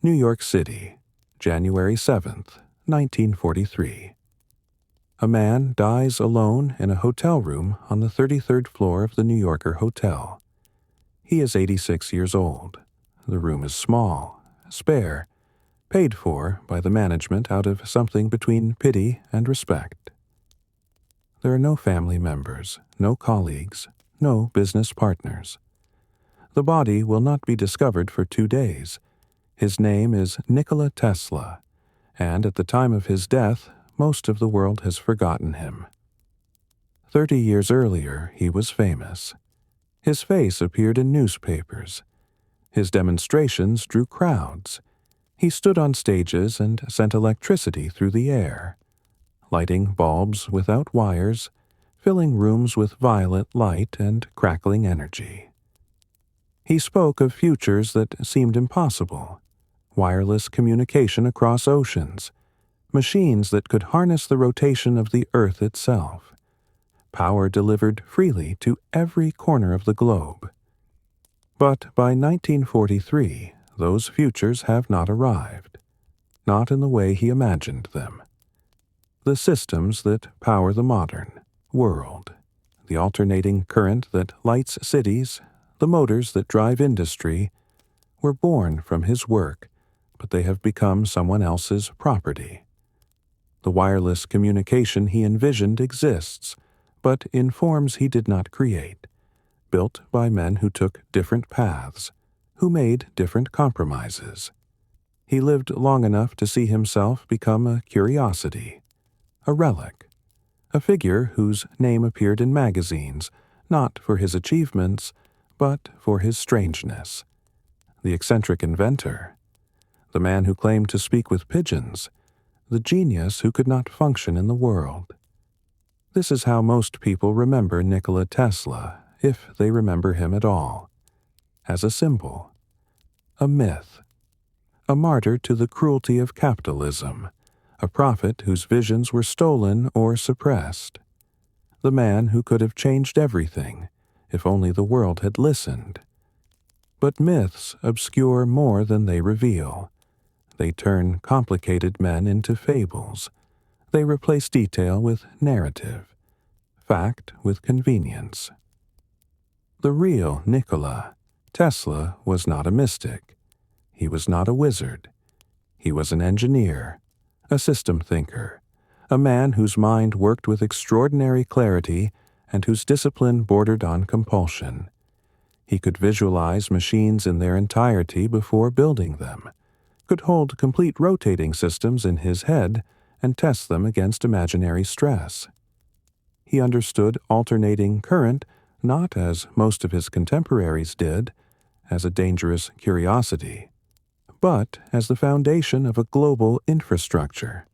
New York City, January 7th, 1943. A man dies alone in a hotel room on the 33rd floor of the New Yorker Hotel. He is 86 years old. The room is small, spare, paid for by the management out of something between pity and respect. There are no family members, no colleagues, no business partners. The body will not be discovered for 2 days. His name is Nikola Tesla, and at the time of his death, most of the world has forgotten him. 30 years earlier, he was famous. His face appeared in newspapers. His demonstrations drew crowds. He stood on stages and sent electricity through the air, lighting bulbs without wires, filling rooms with violet light and crackling energy. He spoke of futures that seemed impossible: wireless communication across oceans, machines that could harness the rotation of the Earth itself, power delivered freely to every corner of the globe. But by 1943, those futures have not arrived, not in the way he imagined them. The systems that power the modern world, the alternating current that lights cities, the motors that drive industry, were born from his work, but they have become someone else's property. The wireless communication he envisioned exists, but in forms he did not create, built by men who took different paths, who made different compromises. He lived long enough to see himself become a curiosity, a relic, a figure whose name appeared in magazines, not for his achievements, but for his strangeness. The eccentric inventor, the man who claimed to speak with pigeons, the genius who could not function in the world. This is how most people remember Nikola Tesla, if they remember him at all, as a symbol, a myth, a martyr to the cruelty of capitalism, a prophet whose visions were stolen or suppressed, the man who could have changed everything if only the world had listened. But myths obscure more than they reveal. They turn complicated men into fables. They replace detail with narrative, fact with convenience. The real Nikola Tesla was not a mystic. He was not a wizard. He was an engineer, a system thinker, a man whose mind worked with extraordinary clarity and whose discipline bordered on compulsion. He could visualize machines in their entirety before building them, could hold complete rotating systems in his head and test them against imaginary stress. He understood alternating current not as most of his contemporaries did, as a dangerous curiosity, but as the foundation of a global infrastructure.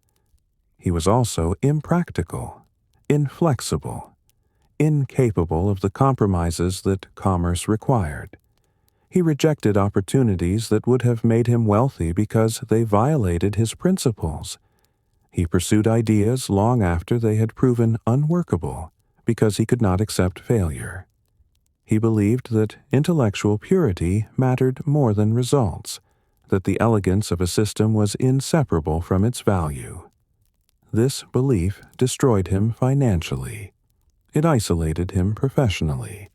He was also impractical, inflexible, incapable of the compromises that commerce required. He rejected opportunities that would have made him wealthy because they violated his principles. He pursued ideas long after they had proven unworkable because he could not accept failure. He believed that intellectual purity mattered more than results, that the elegance of a system was inseparable from its value. This belief destroyed him financially. It isolated him professionally.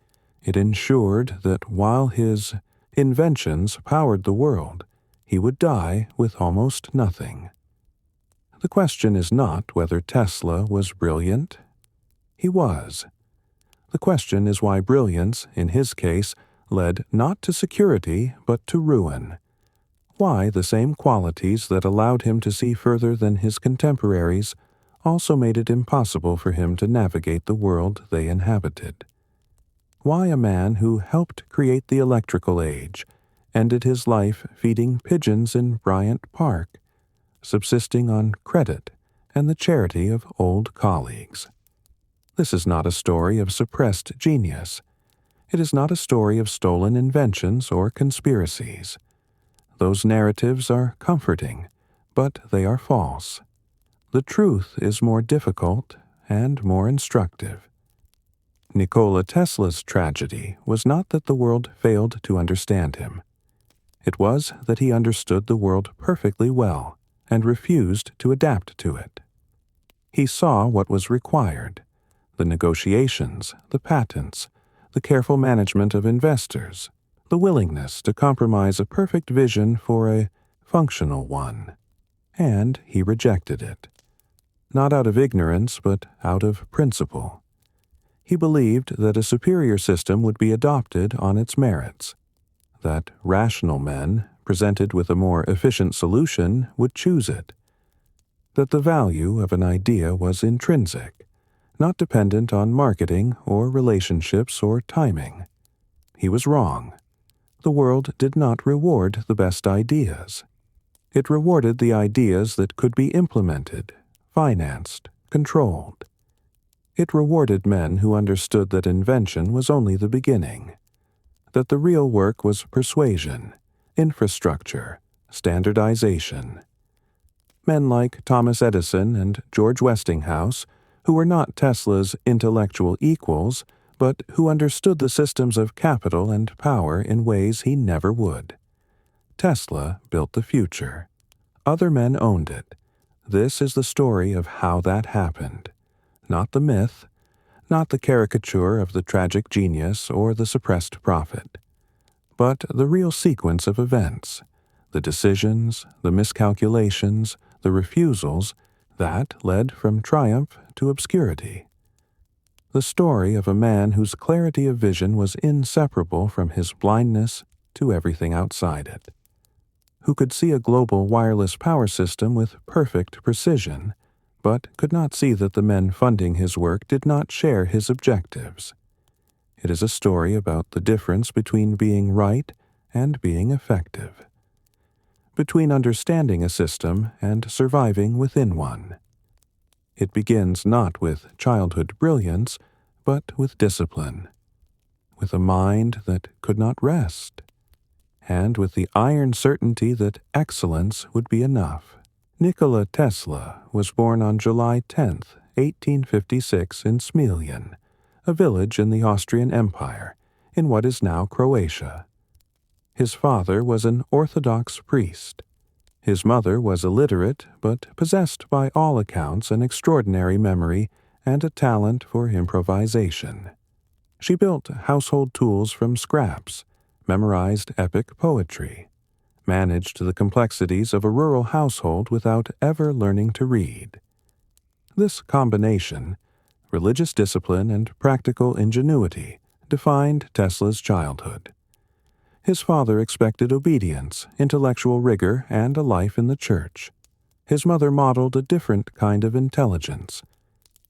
It ensured that while his inventions powered the world, he would die with almost nothing. The question is not whether Tesla was brilliant. He was. The question is why brilliance, in his case, led not to security but to ruin. Why the same qualities that allowed him to see further than his contemporaries also made it impossible for him to navigate the world they inhabited. Why a man who helped create the electrical age ended his life feeding pigeons in Bryant Park, subsisting on credit and the charity of old colleagues. This is not a story of suppressed genius. It is not a story of stolen inventions or conspiracies. Those narratives are comforting, but they are false. The truth is more difficult and more instructive. Nikola Tesla's tragedy was not that the world failed to understand him. It was that he understood the world perfectly well and refused to adapt to it. He saw what was required: the negotiations, the patents, the careful management of investors, the willingness to compromise a perfect vision for a functional one. And he rejected it. Not out of ignorance, but out of principle. He believed that a superior system would be adopted on its merits, that rational men, presented with a more efficient solution, would choose it, that the value of an idea was intrinsic, not dependent on marketing or relationships or timing. He was wrong. The world did not reward the best ideas. It rewarded the ideas that could be implemented, financed, controlled. It rewarded men who understood that invention was only the beginning, that the real work was persuasion, infrastructure, standardization. Men like Thomas Edison and George Westinghouse, who were not Tesla's intellectual equals, but who understood the systems of capital and power in ways he never would. Tesla built the future. Other men owned it. This is the story of how that happened. Not the myth, not the caricature of the tragic genius or the suppressed prophet, but the real sequence of events, the decisions, the miscalculations, the refusals, that led from triumph to obscurity. The story of a man whose clarity of vision was inseparable from his blindness to everything outside it, who could see a global wireless power system with perfect precision, but could not see that the men funding his work did not share his objectives. It is a story about the difference between being right and being effective, between understanding a system and surviving within one. It begins not with childhood brilliance, but with discipline, with a mind that could not rest, and with the iron certainty that excellence would be enough. Nikola Tesla was born on July 10, 1856 in Smiljan, a village in the Austrian Empire, in what is now Croatia. His father was an Orthodox priest. His mother was illiterate, but possessed by all accounts an extraordinary memory and a talent for improvisation. She built household tools from scraps, memorized epic poetry, managed the complexities of a rural household without ever learning to read. This combination, religious discipline and practical ingenuity, defined Tesla's childhood. His father expected obedience, intellectual rigor, and a life in the church. His mother modeled a different kind of intelligence,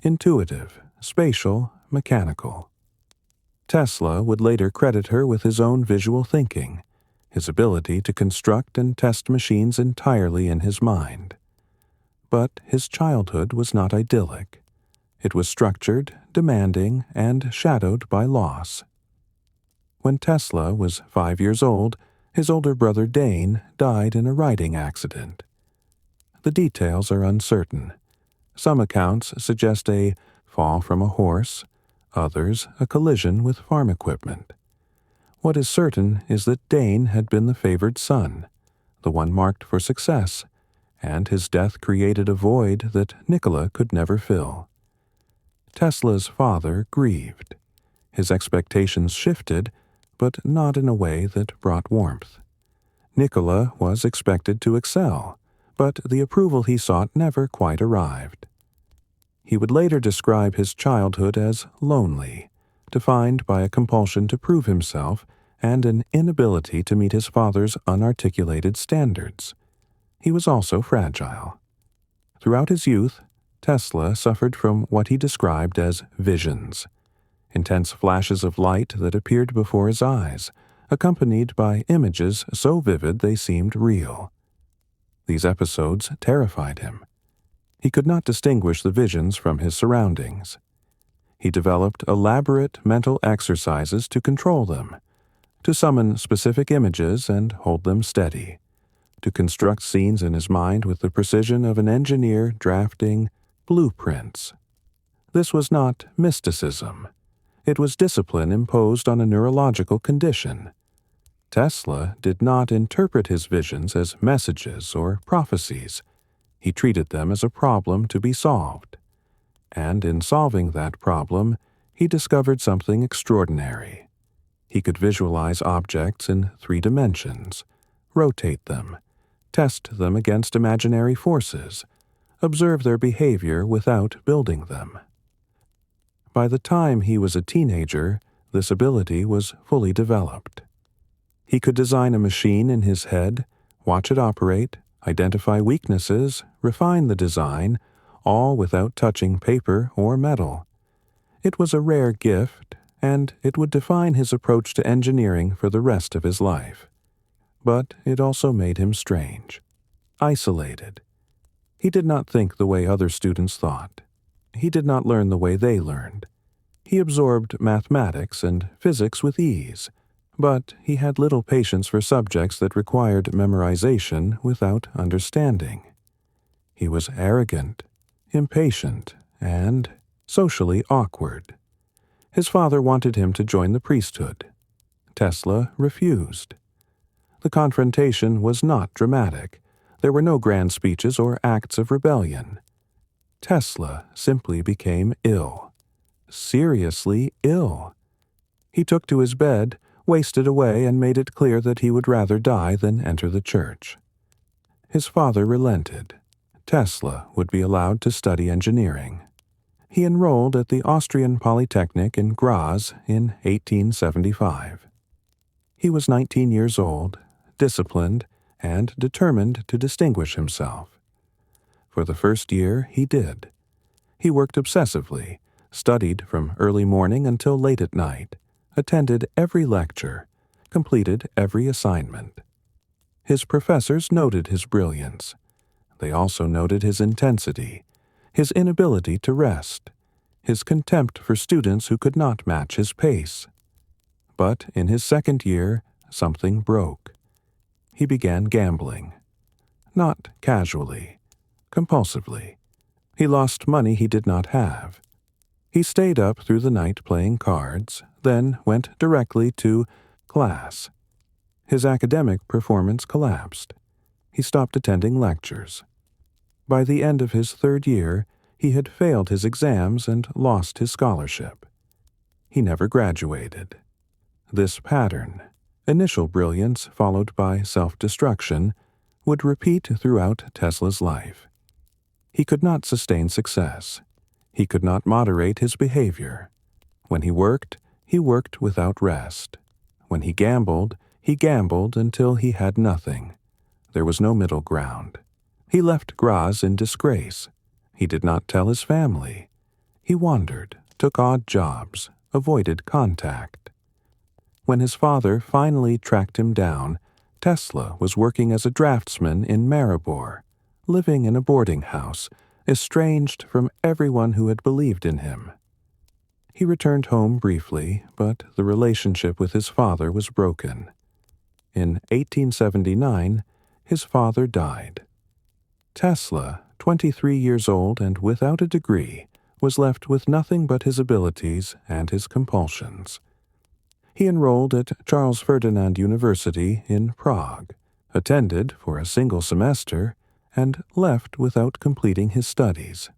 intuitive, spatial, mechanical. Tesla would later credit her with his own visual thinking, his ability to construct and test machines entirely in his mind. But his childhood was not idyllic. It was structured, demanding, and shadowed by loss. When Tesla was 5 years old, his older brother Dane died in a riding accident. The details are uncertain. Some accounts suggest a fall from a horse, others a collision with farm equipment. What is certain is that Dane had been the favored son, the one marked for success, and his death created a void that Nikola could never fill. Tesla's father grieved. His expectations shifted, but not in a way that brought warmth. Nikola was expected to excel, but the approval he sought never quite arrived. He would later describe his childhood as lonely, defined by a compulsion to prove himself and an inability to meet his father's unarticulated standards. He was also fragile. Throughout his youth, Tesla suffered from what he described as visions, intense flashes of light that appeared before his eyes, accompanied by images so vivid they seemed real. These episodes terrified him. He could not distinguish the visions from his surroundings. He developed elaborate mental exercises to control them, to summon specific images and hold them steady, to construct scenes in his mind with the precision of an engineer drafting blueprints. This was not mysticism. It was discipline imposed on a neurological condition. Tesla did not interpret his visions as messages or prophecies. He treated them as a problem to be solved. And in solving that problem, he discovered something extraordinary. He could visualize objects in 3 dimensions, rotate them, test them against imaginary forces, observe their behavior without building them. By the time he was a teenager, this ability was fully developed. He could design a machine in his head, watch it operate, identify weaknesses, refine the design, all without touching paper or metal. It was a rare gift, and it would define his approach to engineering for the rest of his life. But it also made him strange, isolated. He did not think the way other students thought. He did not learn the way they learned. He absorbed mathematics and physics with ease, but he had little patience for subjects that required memorization without understanding. He was arrogant, impatient, and socially awkward. His father wanted him to join the priesthood. Tesla refused. The confrontation was not dramatic. There were no grand speeches or acts of rebellion. Tesla simply became ill. Seriously ill. He took to his bed, wasted away, and made it clear that he would rather die than enter the church. His father relented. Tesla would be allowed to study engineering. He enrolled at the Austrian Polytechnic in Graz in 1875. He was 19 years old, disciplined, and determined to distinguish himself. For the first year, he did. He worked obsessively, studied from early morning until late at night, attended every lecture, completed every assignment. His professors noted his brilliance. They also noted his intensity, his inability to rest, his contempt for students who could not match his pace. But in his second year, something broke. He began gambling. Not casually, compulsively. He lost money he did not have. He stayed up through the night playing cards, then went directly to class. His academic performance collapsed. He stopped attending lectures. By the end of his third year, he had failed his exams and lost his scholarship. He never graduated. This pattern, initial brilliance followed by self-destruction, would repeat throughout Tesla's life. He could not sustain success. He could not moderate his behavior. When he worked without rest. When he gambled until he had nothing. There was no middle ground. He left Graz in disgrace. He did not tell his family. He wandered, took odd jobs, avoided contact. When his father finally tracked him down, Tesla was working as a draftsman in Maribor, living in a boarding house, estranged from everyone who had believed in him. He returned home briefly, but the relationship with his father was broken. In 1879, his father died. Tesla, 23 years old and without a degree, was left with nothing but his abilities and his compulsions. He enrolled at Charles Ferdinand University in Prague, attended for a single semester, and left without completing his studies.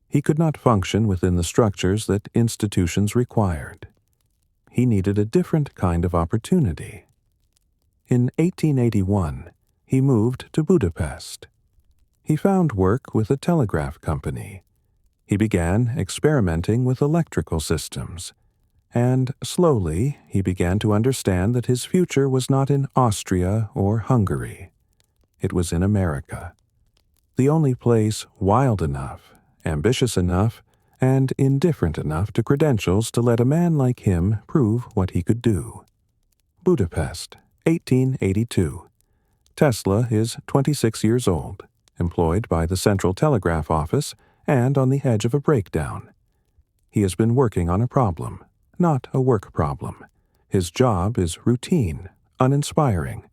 He could not function within the structures that institutions required. He needed a different kind of opportunity. In 1881, he moved to Budapest. He found work with a telegraph company. He began experimenting with electrical systems, and slowly he began to understand that his future was not in Austria or Hungary. It was in America. The only place wild enough, ambitious enough, and indifferent enough to credentials to let a man like him prove what he could do. Budapest, 1882. Tesla is 26 years old, employed by the Central Telegraph Office and on the edge of a breakdown. He has been working on a problem, not a work problem. His job is routine, uninspiring.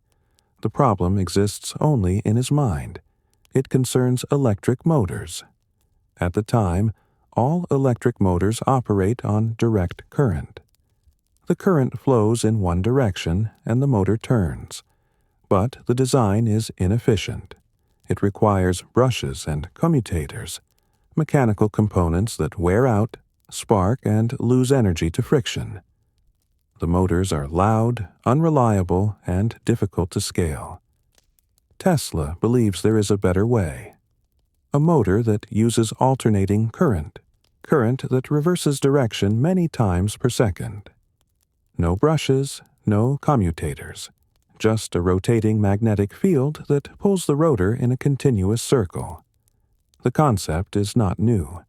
The problem exists only in his mind. It concerns electric motors. At the time, all electric motors operate on direct current. The current flows in one direction and the motor turns, but the design is inefficient. It requires brushes and commutators, mechanical components that wear out, spark, and lose energy to friction. The motors are loud, unreliable, and difficult to scale. Tesla believes there is a better way. A motor that uses alternating current that reverses direction many times per second. No brushes, no commutators, just a rotating magnetic field that pulls the rotor in a continuous circle. The concept is not new.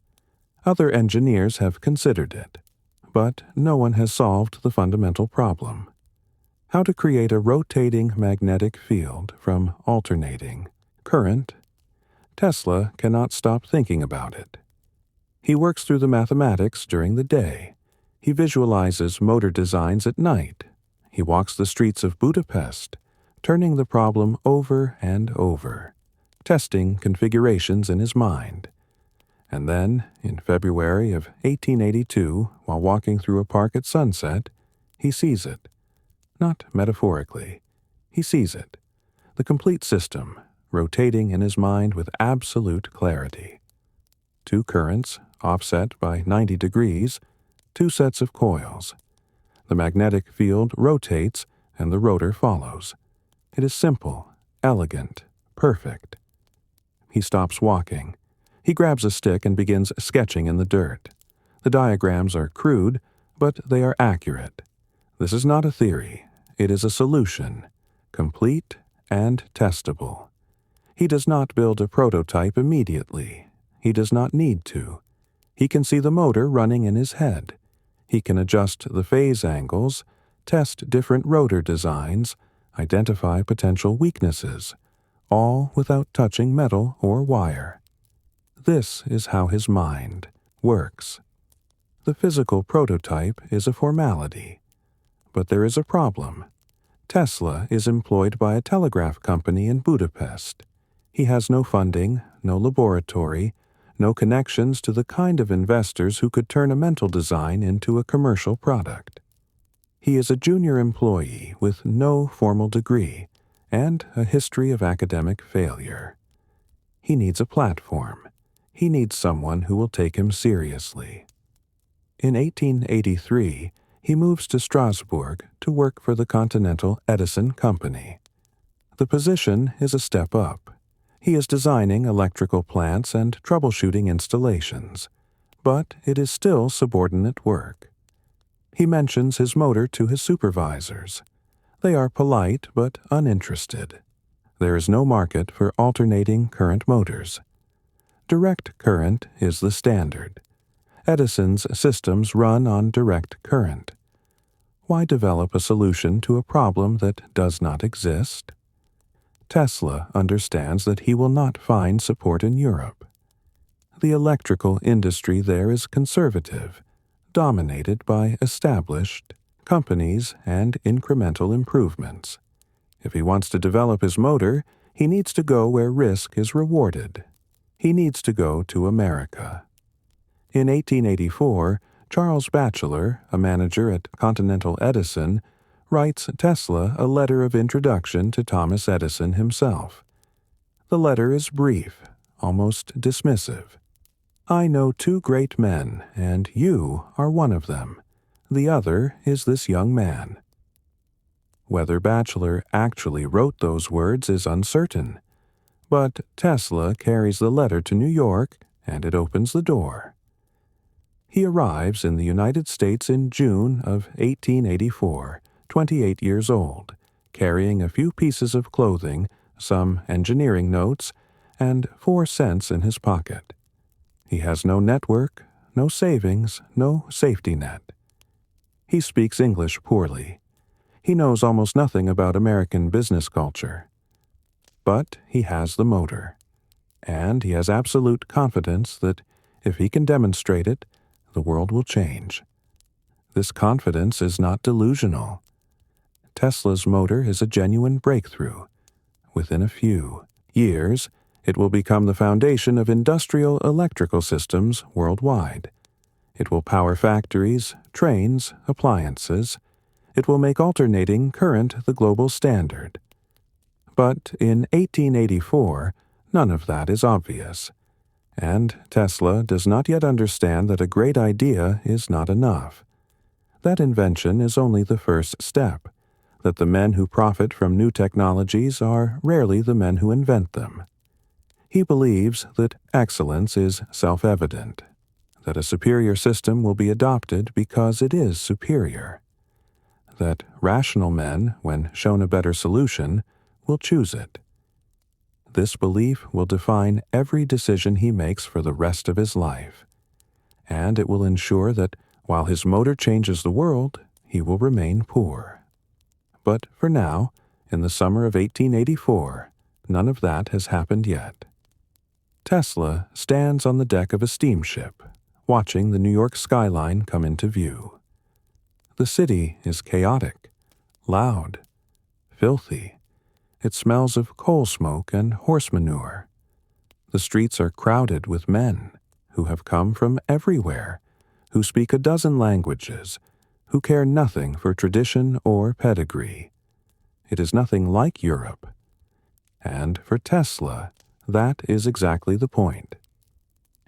Other engineers have considered it, but no one has solved the fundamental problem. How to create a rotating magnetic field from alternating current? Tesla cannot stop thinking about it. He works through the mathematics during the day. He visualizes motor designs at night. He walks the streets of Budapest, turning the problem over and over, testing configurations in his mind. And then, in February of 1882, while walking through a park at sunset, he sees it. Not metaphorically. He sees it. The complete system, rotating in his mind with absolute clarity. Two currents, offset by 90 degrees, two sets of coils. The magnetic field rotates and the rotor follows. It is simple, elegant, perfect. He stops walking. He grabs a stick and begins sketching in the dirt. The diagrams are crude, but they are accurate. This is not a theory. It is a solution, complete and testable. He does not build a prototype immediately. He does not need to. He can see the motor running in his head. He can adjust the phase angles, test different rotor designs, identify potential weaknesses, all without touching metal or wire. This is how his mind works. The physical prototype is a formality. But there is a problem. Tesla is employed by a telegraph company in Budapest. He has no funding, no laboratory, no connections to the kind of investors who could turn a mental design into a commercial product. He is a junior employee with no formal degree and a history of academic failure. He needs a platform. He needs someone who will take him seriously. In 1883, he moves to Strasbourg to work for the Continental Edison Company. The position is a step up. He is designing electrical plants and troubleshooting installations, but it is still subordinate work. He mentions his motor to his supervisors. They are polite but uninterested. There is no market for alternating current motors. Direct current is the standard. Edison's systems run on direct current. Why develop a solution to a problem that does not exist? Tesla understands that he will not find support in Europe. The electrical industry there is conservative, dominated by established companies and incremental improvements. If he wants to develop his motor, he needs to go where risk is rewarded. He needs to go to America. In 1884, Charles Batchelor, a manager at Continental Edison, writes Tesla a letter of introduction to Thomas Edison himself. The letter is brief, almost dismissive. I know two great men, and you are one of them. The other is this young man. Whether Batchelor actually wrote those words is uncertain, but Tesla carries the letter to New York, and it opens the door. He arrives in the United States in June of 1884, 28 years old, carrying a few pieces of clothing, some engineering notes, and 4 cents in his pocket. He has no network, no savings, no safety net. He speaks English poorly. He knows almost nothing about American business culture. But he has the motor, and he has absolute confidence that if he can demonstrate it, the world will change. This confidence is not delusional. Tesla's motor is a genuine breakthrough. Within a few years, it will become the foundation of industrial electrical systems worldwide. It will power factories, trains, appliances, It will make alternating current the global standard. But in 1884, none of that is obvious. And Tesla does not yet understand that a great idea is not enough. That invention is only the first step, that the men who profit from new technologies are rarely the men who invent them. He believes that excellence is self-evident, that a superior system will be adopted because it is superior, that rational men, when shown a better solution, will choose it. This belief will define every decision he makes for the rest of his life, and it will ensure that while his motor changes the world, he will remain poor. But for now, in the summer of 1884, none of that has happened yet. Tesla stands on the deck of a steamship, watching the New York skyline come into view. The city is chaotic, loud, filthy. It smells of coal smoke and horse manure. The streets are crowded with men who have come from everywhere, who speak a dozen languages, who care nothing for tradition or pedigree. It is nothing like Europe. And for Tesla, that is exactly the point.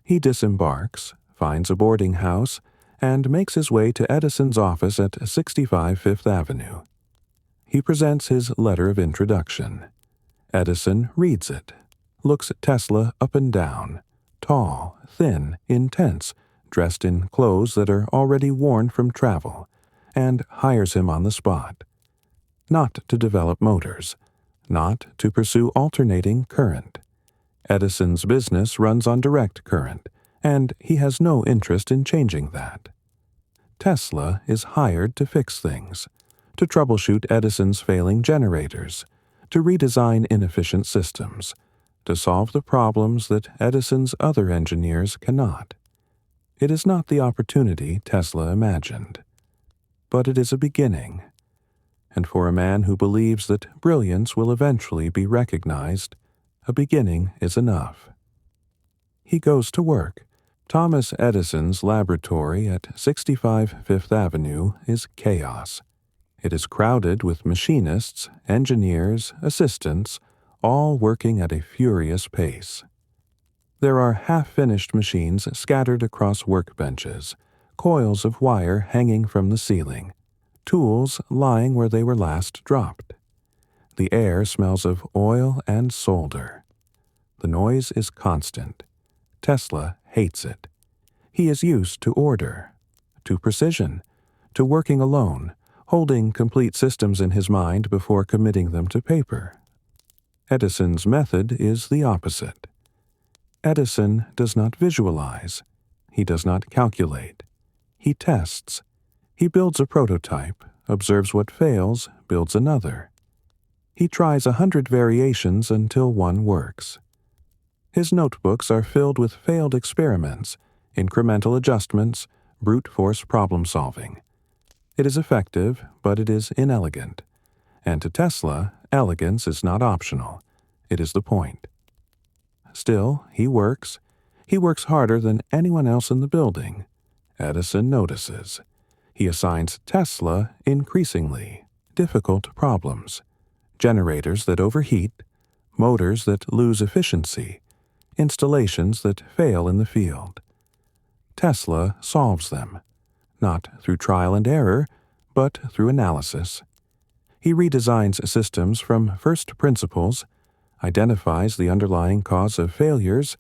He disembarks, finds a boarding house, and makes his way to Edison's office at 65 Fifth Avenue. He presents his letter of introduction. Edison reads it, looks at Tesla up and down, tall, thin, intense, dressed in clothes that are already worn from travel, and hires him on the spot. Not to develop motors, not to pursue alternating current. Edison's business runs on direct current, and he has no interest in changing that. Tesla is hired to fix things, to troubleshoot Edison's failing generators, to redesign inefficient systems, to solve the problems that Edison's other engineers cannot. It is not the opportunity Tesla imagined, but it is a beginning. And for a man who believes that brilliance will eventually be recognized, a beginning is enough. He goes to work. Thomas Edison's laboratory at 65 Fifth Avenue is chaos. It is crowded with machinists, engineers, assistants, all working at a furious pace. There are half-finished machines scattered across workbenches, coils of wire hanging from the ceiling, tools lying where they were last dropped. The air smells of oil and solder. The noise is constant. Tesla hates it. He is used to order, to precision, to working alone, holding complete systems in his mind before committing them to paper. Edison's method is the opposite. Edison does not visualize. He does not calculate. He tests. He builds a prototype, observes what fails, builds another. He tries 100 variations until one works. His notebooks are filled with failed experiments, incremental adjustments, brute force problem solving. It is effective, but it is inelegant. And to Tesla, elegance is not optional. It is the point. Still, he works. He works harder than anyone else in the building. Edison notices. He assigns Tesla increasingly difficult problems. Generators that overheat, motors that lose efficiency, installations that fail in the field. Tesla solves them, not through trial and error, but through analysis. He redesigns systems from first principles, identifies the underlying cause of failures,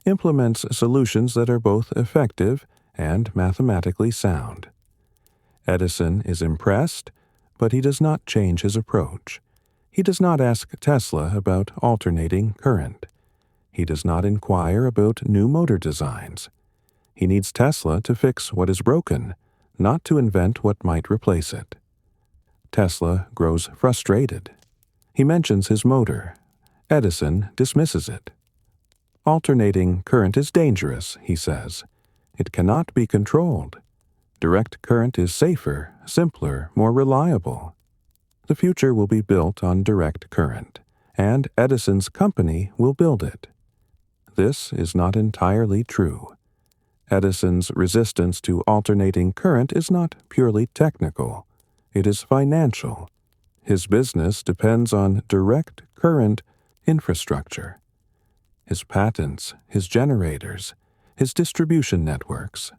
implements solutions that are both effective and mathematically sound. Edison is impressed, but he does not change his approach. He does not ask Tesla about alternating current. He does not inquire about new motor designs. He needs Tesla to fix what is broken, not to invent what might replace it. Tesla grows frustrated. He mentions his motor. Edison dismisses it. Alternating current is dangerous, he says. It cannot be controlled. Direct current is safer, simpler, more reliable. The future will be built on direct current, and Edison's company will build it. This is not entirely true. Edison's resistance to alternating current is not purely technical. It is financial. His business depends on direct current infrastructure. His patents, his generators, his distribution networks.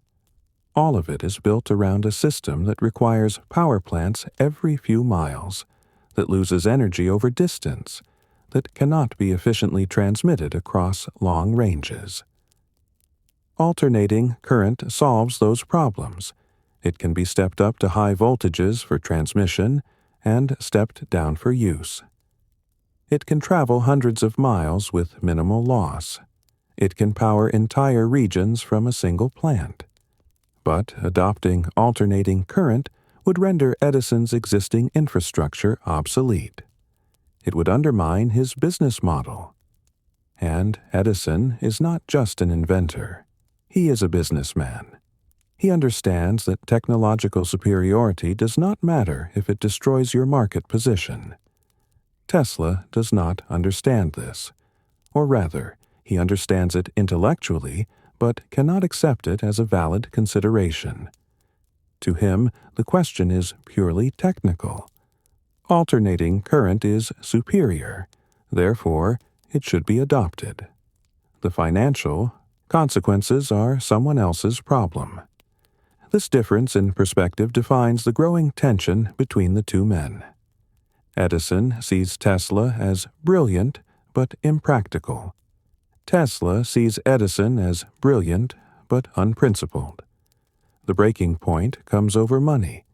All of it is built around a system that requires power plants every few miles, that loses energy over distance, that cannot be efficiently transmitted across long ranges. Alternating current solves those problems. It can be stepped up to high voltages for transmission and stepped down for use. It can travel hundreds of miles with minimal loss. It can power entire regions from a single plant. But adopting alternating current would render Edison's existing infrastructure obsolete. It would undermine his business model. And Edison is not just an inventor. He is a businessman. He understands that technological superiority does not matter if it destroys your market position. Tesla does not understand this. Or rather, he understands it intellectually, but cannot accept it as a valid consideration. To him, the question is purely technical. Alternating current is superior, therefore it should be adopted. The financial consequences are someone else's problem. This difference in perspective defines the growing tension between the two men. Edison sees Tesla as brilliant but impractical. Tesla sees Edison as brilliant but unprincipled. The breaking point comes over money.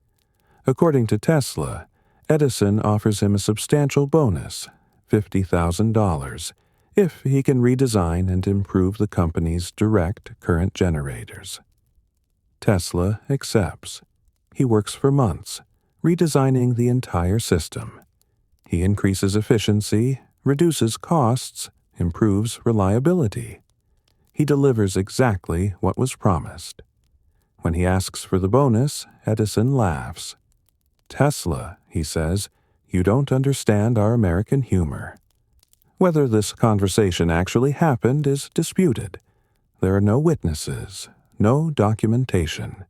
According to Tesla, Edison offers him a substantial bonus, $50,000, if he can redesign and improve the company's direct current generators. Tesla accepts. He works for months, redesigning the entire system. He increases efficiency, reduces costs, improves reliability. He delivers exactly what was promised. When he asks for the bonus, Edison laughs. "Tesla," he says, "you don't understand our American humor." Whether this conversation actually happened is disputed. There are no witnesses, no documentation.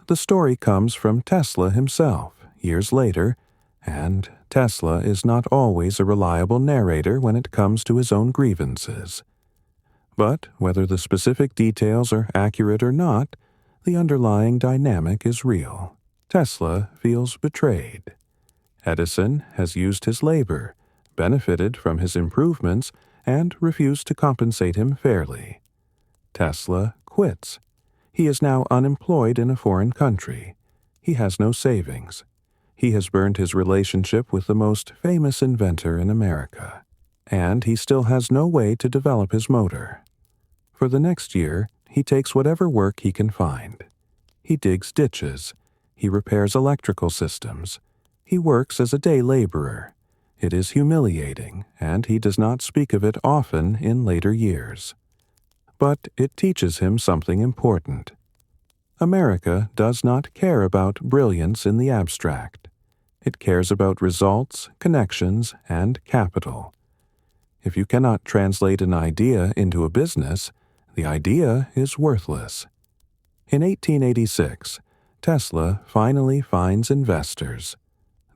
The story comes from Tesla himself, years later, and Tesla is not always a reliable narrator when it comes to his own grievances. But whether the specific details are accurate or not, the underlying dynamic is real. Tesla feels betrayed. Edison has used his labor, benefited from his improvements, and refused to compensate him fairly. Tesla quits. He is now unemployed in a foreign country. He has no savings. He has burned his relationship with the most famous inventor in America. And he still has no way to develop his motor. For the next year, he takes whatever work he can find. He digs ditches. He repairs electrical systems. He works as a day laborer. It is humiliating, and he does not speak of it often in later years. But it teaches him something important. America does not care about brilliance in the abstract. It cares about results, connections, and capital. If you cannot translate an idea into a business, the idea is worthless. In 1886, Tesla finally finds investors.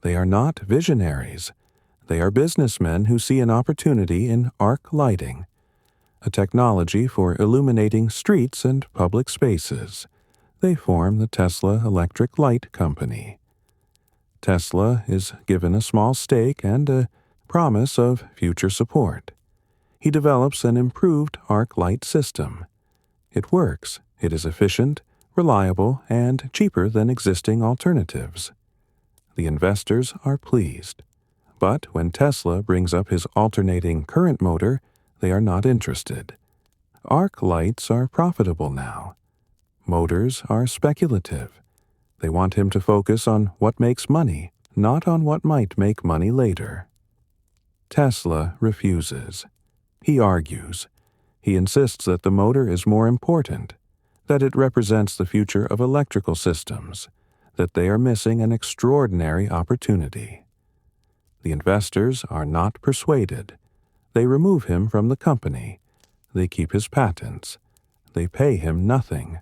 They are not visionaries. They are businessmen who see an opportunity in arc lighting, a technology for illuminating streets and public spaces. They form the Tesla Electric Light Company. Tesla is given a small stake and a promise of future support. He develops an improved arc light system. It works. It is efficient, reliable, and cheaper than existing alternatives. The investors are pleased. But when Tesla brings up his alternating current motor, they are not interested. Arc lights are profitable now. Motors are speculative. They want him to focus on what makes money, not on what might make money later. Tesla refuses. He argues. He insists that the motor is more important, that it represents the future of electrical systems, that they are missing an extraordinary opportunity. The investors are not persuaded. They remove him from the company. They keep his patents. They pay him nothing.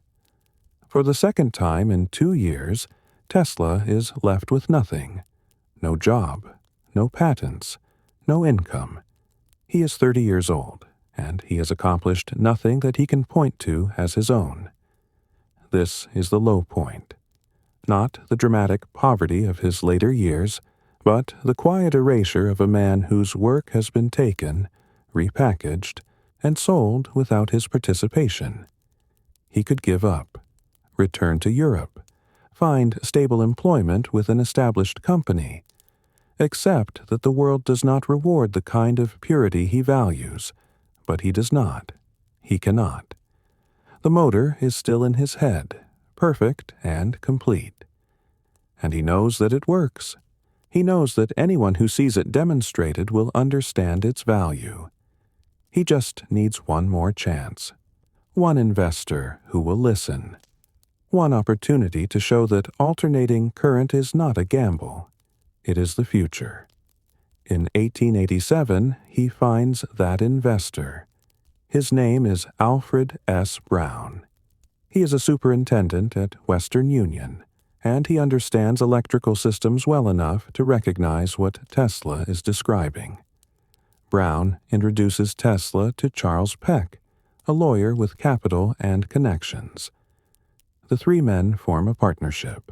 For the second time in 2 years, Tesla is left with nothing. No job, no patents, no income. He is 30 years old, and he has accomplished nothing that he can point to as his own. This is the low point. Not the dramatic poverty of his later years, but the quiet erasure of a man whose work has been taken, repackaged, and sold without his participation. He could give up, return to Europe, find stable employment with an established company, accept that the world does not reward the kind of purity he values, but he does not. He cannot. The motor is still in his head, perfect and complete. And he knows that it works. He knows that anyone who sees it demonstrated will understand its value. He just needs one more chance. One investor who will listen. One opportunity to show that alternating current is not a gamble. It is the future. In 1887, he finds that investor. His name is Alfred S. Brown. He is a superintendent at Western Union, and he understands electrical systems well enough to recognize what Tesla is describing. Brown introduces Tesla to Charles Peck, a lawyer with capital and connections. The three men form a partnership.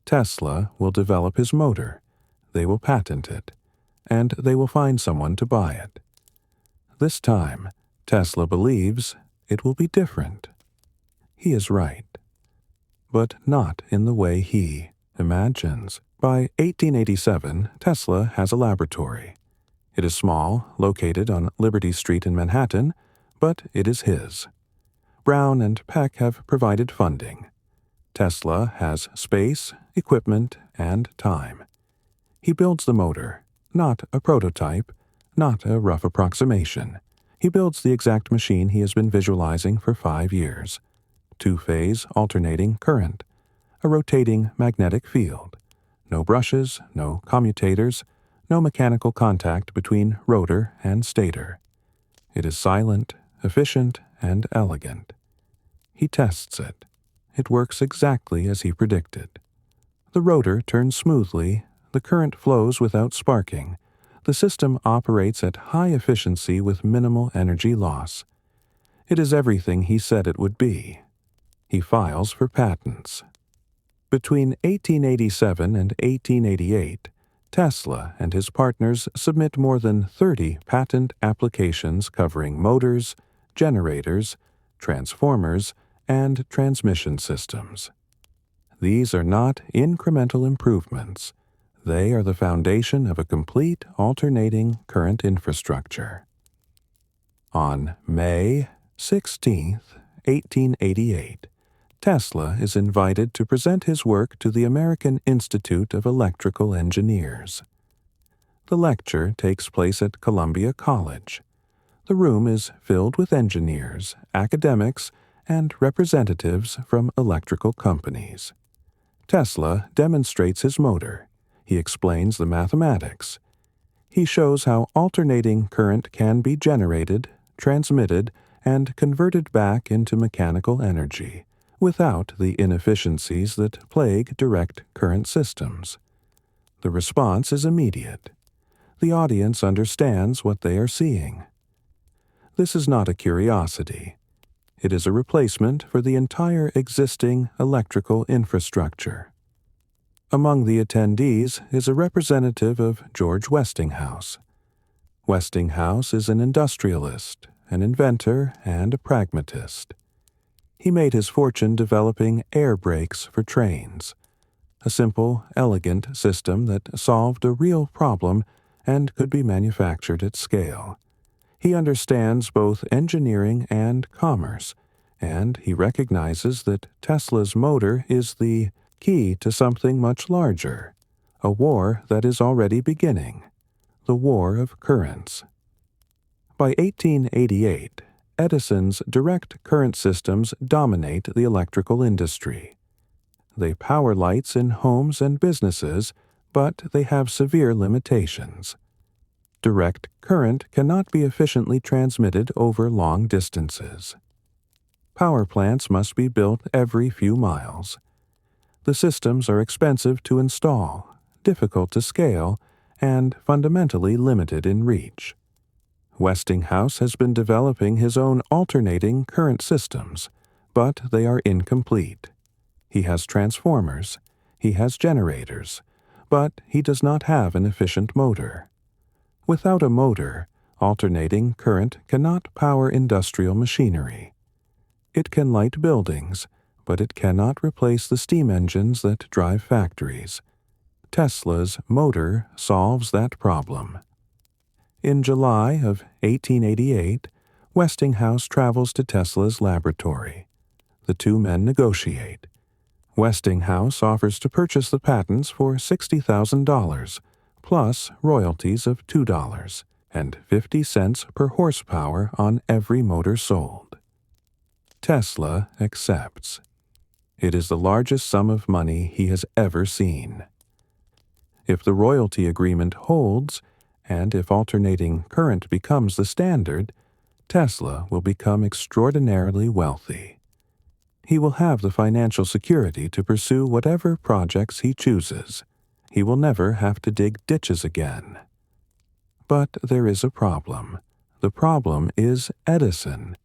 Tesla will develop his motor, they will patent it, and they will find someone to buy it. This time, Tesla believes it will be different. He is right, but not in the way he imagines. By 1887, Tesla has a laboratory. It is small, located on Liberty Street in Manhattan, but it is his. Brown and Peck have provided funding. Tesla has space, equipment, and time. He builds the motor, not a prototype, not a rough approximation. He builds the exact machine he has been visualizing for 5 years. Two-phase alternating current, a rotating magnetic field. No brushes, no commutators, no mechanical contact between rotor and stator. It is silent, efficient, and elegant. He tests it. It works exactly as he predicted. The rotor turns smoothly, the current flows without sparking. The system operates at high efficiency with minimal energy loss. It is everything he said it would be. He files for patents. Between 1887 and 1888, Tesla and his partners submit more than 30 patent applications covering motors, generators, transformers, and transmission systems. These are not incremental improvements. They are the foundation of a complete alternating current infrastructure. On May 16, 1888, Tesla is invited to present his work to the American Institute of Electrical Engineers. The lecture takes place at Columbia College. The room is filled with engineers, academics, and representatives from electrical companies. Tesla demonstrates his motor. He explains the mathematics. He shows how alternating current can be generated, transmitted, and converted back into mechanical energy, without the inefficiencies that plague direct current systems. The response is immediate. The audience understands what they are seeing. This is not a curiosity. It is a replacement for the entire existing electrical infrastructure. Among the attendees is a representative of George Westinghouse. Westinghouse is an industrialist, an inventor, and a pragmatist. He made his fortune developing air brakes for trains, a simple, elegant system that solved a real problem and could be manufactured at scale. He understands both engineering and commerce, and he recognizes that Tesla's motor is the key to something much larger, a war that is already beginning, the war of currents. By 1888, Edison's direct current systems dominate the electrical industry. They power lights in homes and businesses, but they have severe limitations. Direct current cannot be efficiently transmitted over long distances. Power plants must be built every few miles. The systems are expensive to install, difficult to scale, and fundamentally limited in reach. Westinghouse has been developing his own alternating current systems, but they are incomplete. He has transformers, he has generators, but he does not have an efficient motor. Without a motor, alternating current cannot power industrial machinery. It can light buildings, but it cannot replace the steam engines that drive factories. Tesla's motor solves that problem. In July of 1888, Westinghouse travels to Tesla's laboratory. The two men negotiate. Westinghouse offers to purchase the patents for $60,000, plus royalties of $2 and 50 cents per horsepower on every motor sold. Tesla accepts. It is the largest sum of money he has ever seen. If the royalty agreement holds, and if alternating current becomes the standard, Tesla will become extraordinarily wealthy. He will have the financial security to pursue whatever projects he chooses. He will never have to dig ditches again. But there is a problem. The problem is Edison.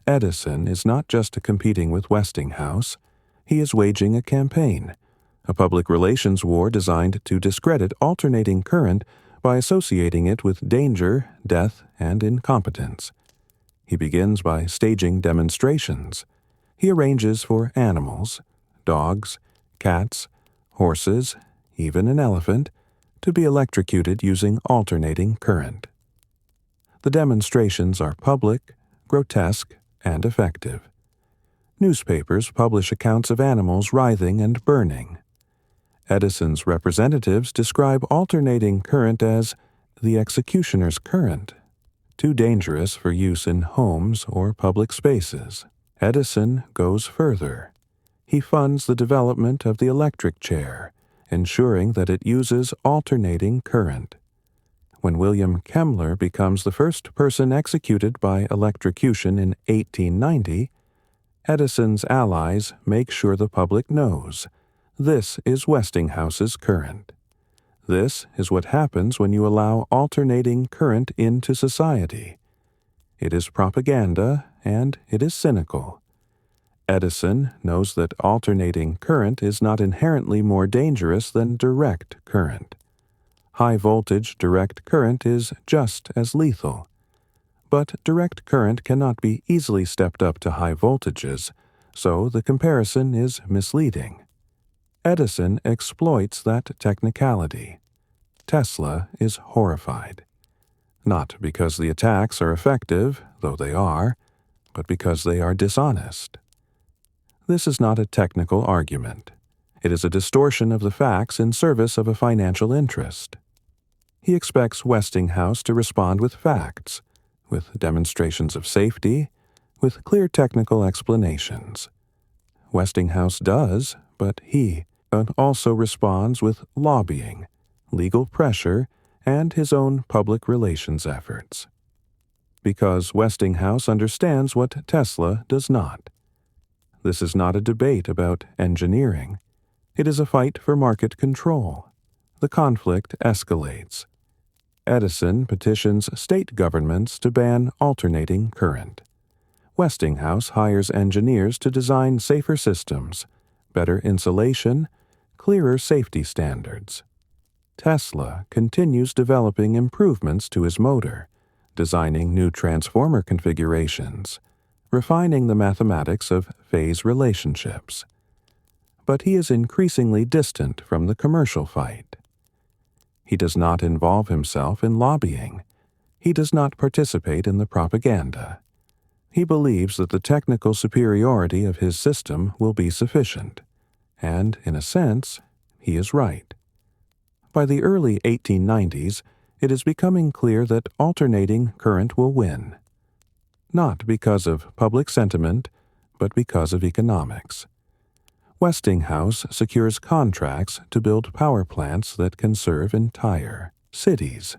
Edison is not just competing with Westinghouse. He is waging a campaign, a public relations war designed to discredit alternating current by associating it with danger, death, and incompetence. He begins by staging demonstrations. He arranges for animals, dogs, cats, horses, even an elephant, to be electrocuted using alternating current. The demonstrations are public, grotesque, and effective. Newspapers publish accounts of animals writhing and burning. Edison's representatives describe alternating current as the executioner's current, too dangerous for use in homes or public spaces. Edison goes further. He funds the development of the electric chair, ensuring that it uses alternating current. When William Kemmler becomes the first person executed by electrocution in 1890, Edison's allies make sure the public knows this is Westinghouse's current. This is what happens when you allow alternating current into society. It is propaganda, and it is cynical. Edison knows that alternating current is not inherently more dangerous than direct current. High-voltage direct current is just as lethal. But direct current cannot be easily stepped up to high voltages, so the comparison is misleading. Edison exploits that technicality. Tesla is horrified. Not because the attacks are effective, though they are, but because they are dishonest. This is not a technical argument. It is a distortion of the facts in service of a financial interest. He expects Westinghouse to respond with facts, with demonstrations of safety, with clear technical explanations. Westinghouse does, but he also responds with lobbying, legal pressure, and his own public relations efforts. Because Westinghouse understands what Tesla does not. This is not a debate about engineering. It is a fight for market control. The conflict escalates. Edison petitions state governments to ban alternating current. Westinghouse hires engineers to design safer systems, better insulation, clearer safety standards. Tesla continues developing improvements to his motor, designing new transformer configurations, refining the mathematics of phase relationships. But he is increasingly distant from the commercial fight. He does not involve himself in lobbying. He does not participate in the propaganda. He believes that the technical superiority of his system will be sufficient, and, in a sense, he is right. By the early 1890s, it is becoming clear that alternating current will win. Not because of public sentiment, but because of economics. Westinghouse secures contracts to build power plants that can serve entire cities.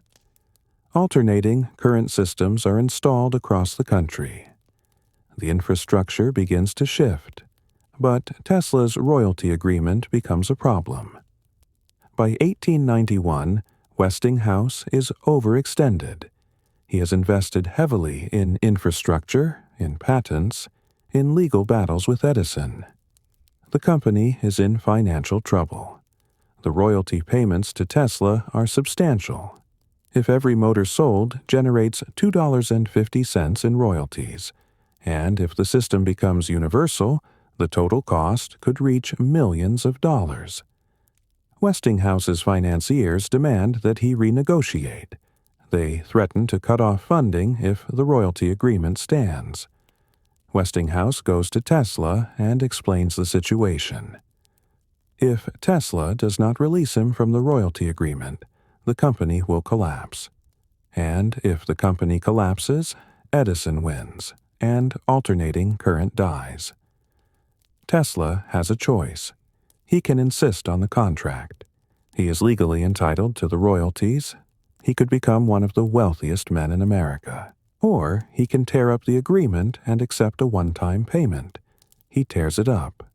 Alternating current systems are installed across the country. The infrastructure begins to shift. But Tesla's royalty agreement becomes a problem. By 1891, Westinghouse is overextended. He has invested heavily in infrastructure, in patents, in legal battles with Edison. The company is in financial trouble. The royalty payments to Tesla are substantial. If every motor sold generates $2.50 in royalties, and if the system becomes universal, the total cost could reach millions of dollars. Westinghouse's financiers demand that he renegotiate. They threaten to cut off funding if the royalty agreement stands. Westinghouse goes to Tesla and explains the situation. If Tesla does not release him from the royalty agreement, the company will collapse. And if the company collapses, Edison wins, and alternating current dies. Tesla has a choice. He can insist on the contract. He is legally entitled to the royalties. He could become one of the wealthiest men in America. Or he can tear up the agreement and accept a one-time payment. He tears it up.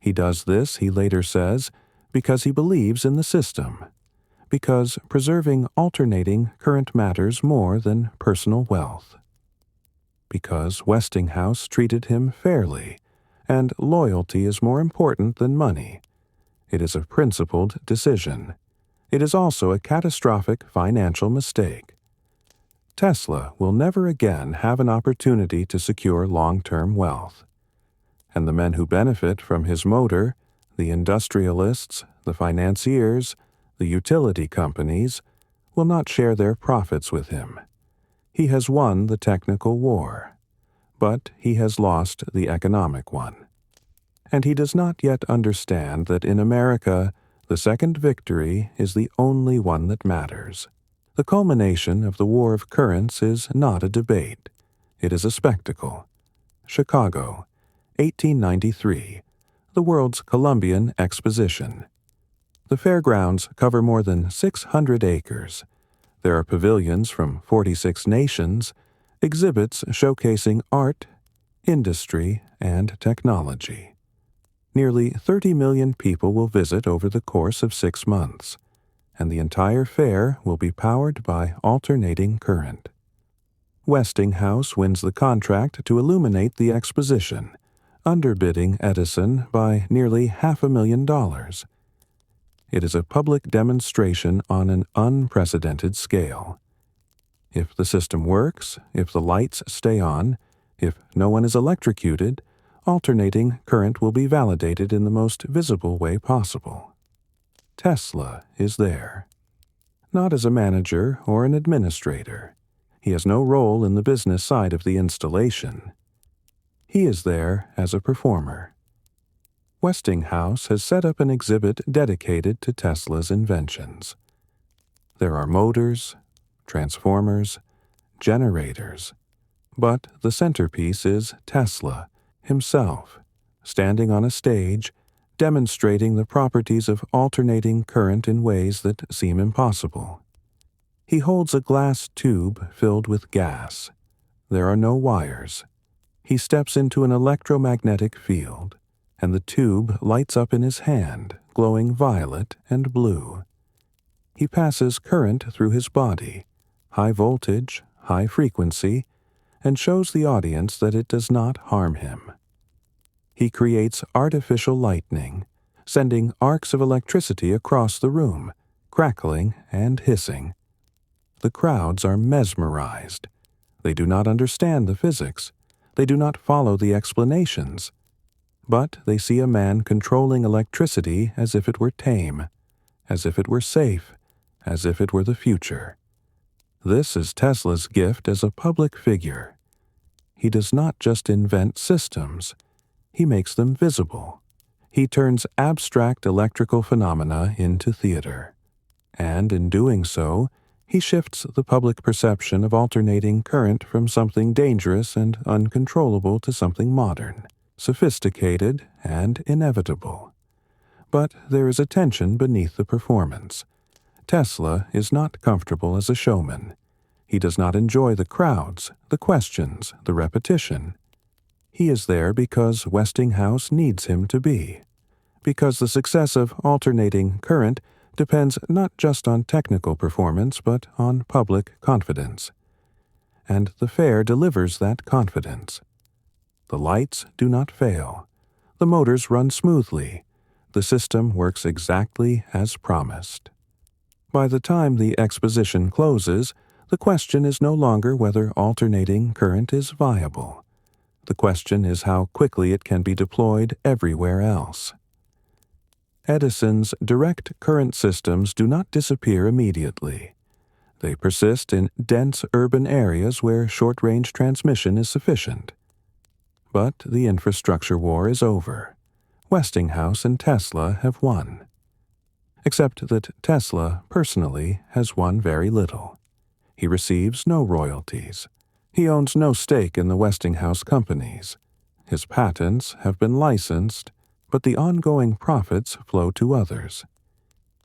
He does this, he later says, because he believes in the system, because preserving alternating current matters more than personal wealth, because Westinghouse treated him fairly, and loyalty is more important than money. It is a principled decision. It is also a catastrophic financial mistake. Tesla will never again have an opportunity to secure long-term wealth. And the men who benefit from his motor, the industrialists, the financiers, the utility companies, will not share their profits with him. He has won the technical war, but he has lost the economic one. And he does not yet understand that in America, the second victory is the only one that matters. The culmination of the war of currents is not a debate. It is a spectacle. Chicago, 1893, the world's Columbian Exposition. The fairgrounds cover more than 600 acres. There are pavilions from 46 nations, exhibits showcasing art, industry, and technology. Nearly 30 million people will visit over the course of 6 months, and the entire fair will be powered by alternating current. Westinghouse wins the contract to illuminate the exposition, underbidding Edison by nearly $500,000. It is a public demonstration on an unprecedented scale. If the system works, if the lights stay on, if no one is electrocuted, alternating current will be validated in the most visible way possible. Tesla is there. Not as a manager or an administrator. He has no role in the business side of the installation. He is there as a performer. Westinghouse has set up an exhibit dedicated to Tesla's inventions. There are motors, transformers, generators, but the centerpiece is Tesla himself, standing on a stage, demonstrating the properties of alternating current in ways that seem impossible. He holds a glass tube filled with gas. There are no wires. He steps into an electromagnetic field, and the tube lights up in his hand, glowing violet and blue. He passes current through his body, high voltage, high frequency, and shows the audience that it does not harm him. He creates artificial lightning, sending arcs of electricity across the room, crackling and hissing. The crowds are mesmerized. They do not understand the physics. They do not follow the explanations. But they see a man controlling electricity as if it were tame, as if it were safe, as if it were the future. This is Tesla's gift as a public figure. He does not just invent systems. He makes them visible. He turns abstract electrical phenomena into theater. And in doing so, he shifts the public perception of alternating current from something dangerous and uncontrollable to something modern, sophisticated, and inevitable. But there is a tension beneath the performance. Tesla is not comfortable as a showman. He does not enjoy the crowds, the questions, the repetition. He is there because Westinghouse needs him to be, because the success of alternating current depends not just on technical performance but on public confidence. And the fair delivers that confidence. The lights do not fail. The motors run smoothly. The system works exactly as promised. By the time the exposition closes, the question is no longer whether alternating current is viable. The question is how quickly it can be deployed everywhere else. Edison's direct current systems do not disappear immediately. They persist in dense urban areas where short-range transmission is sufficient. But the infrastructure war is over. Westinghouse and Tesla have won. Except that Tesla, personally, has won very little. He receives no royalties. He owns no stake in the Westinghouse companies. His patents have been licensed, but the ongoing profits flow to others.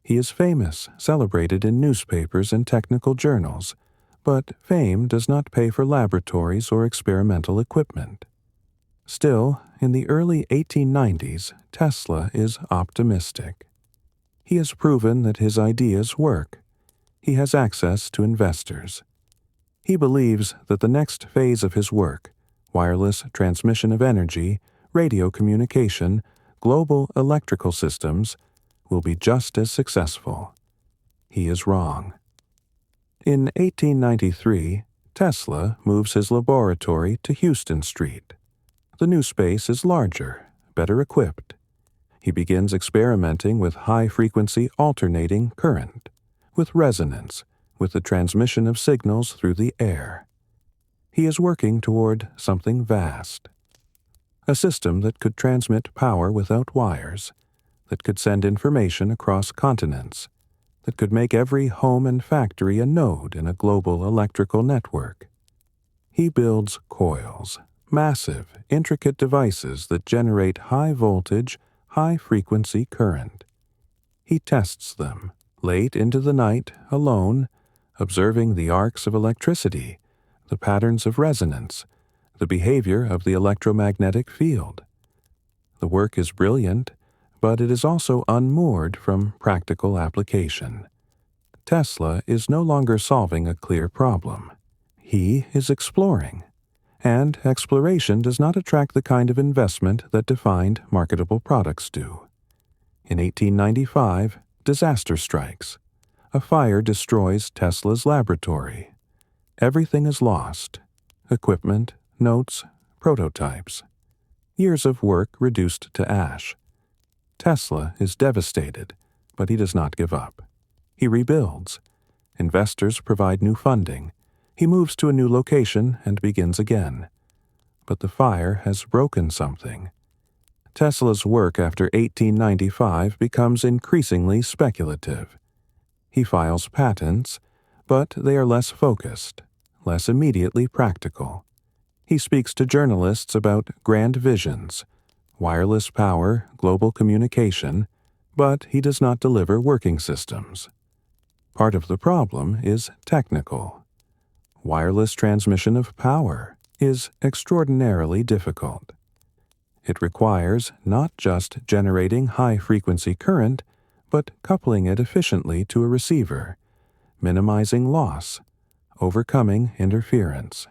He is famous, celebrated in newspapers and technical journals, but fame does not pay for laboratories or experimental equipment. Still, in the early 1890s, Tesla is optimistic. He has proven that his ideas work. He has access to investors. He believes that the next phase of his work, wireless transmission of energy, radio communication, global electrical systems, will be just as successful. He is wrong. In 1893, Tesla moves his laboratory to Houston Street. The new space is larger, better equipped. He begins experimenting with high-frequency alternating current, with resonance, with the transmission of signals through the air. He is working toward something vast. A system that could transmit power without wires, that could send information across continents, that could make every home and factory a node in a global electrical network. He builds coils, massive, intricate devices that generate high-voltage, high-frequency current. He tests them, late into the night, alone, observing the arcs of electricity, the patterns of resonance, the behavior of the electromagnetic field. The work is brilliant, but it is also unmoored from practical application. Tesla is no longer solving a clear problem. He is exploring. And exploration does not attract the kind of investment that defined marketable products do. In 1895, disaster strikes. A fire destroys Tesla's laboratory. Everything is lost: equipment, notes, prototypes. Years of work reduced to ash. Tesla is devastated, but he does not give up. He rebuilds. Investors provide new funding. He moves to a new location and begins again. But the fire has broken something. Tesla's work after 1895 becomes increasingly speculative. He files patents, but they are less focused, less immediately practical. He speaks to journalists about grand visions, wireless power, global communication, but he does not deliver working systems. Part of the problem is technical. Wireless transmission of power is extraordinarily difficult. It requires not just generating high-frequency current, but coupling it efficiently to a receiver, minimizing loss, overcoming interference.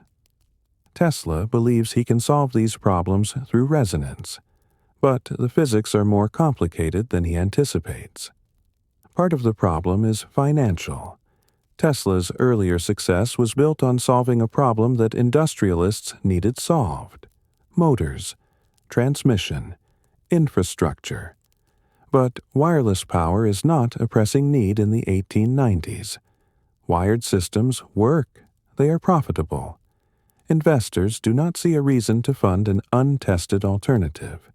Tesla believes he can solve these problems through resonance, but the physics are more complicated than he anticipates. Part of the problem is financial. Tesla's earlier success was built on solving a problem that industrialists needed solved: motors, transmission, infrastructure. But wireless power is not a pressing need in the 1890s. Wired systems work. They are profitable. Investors do not see a reason to fund an untested alternative.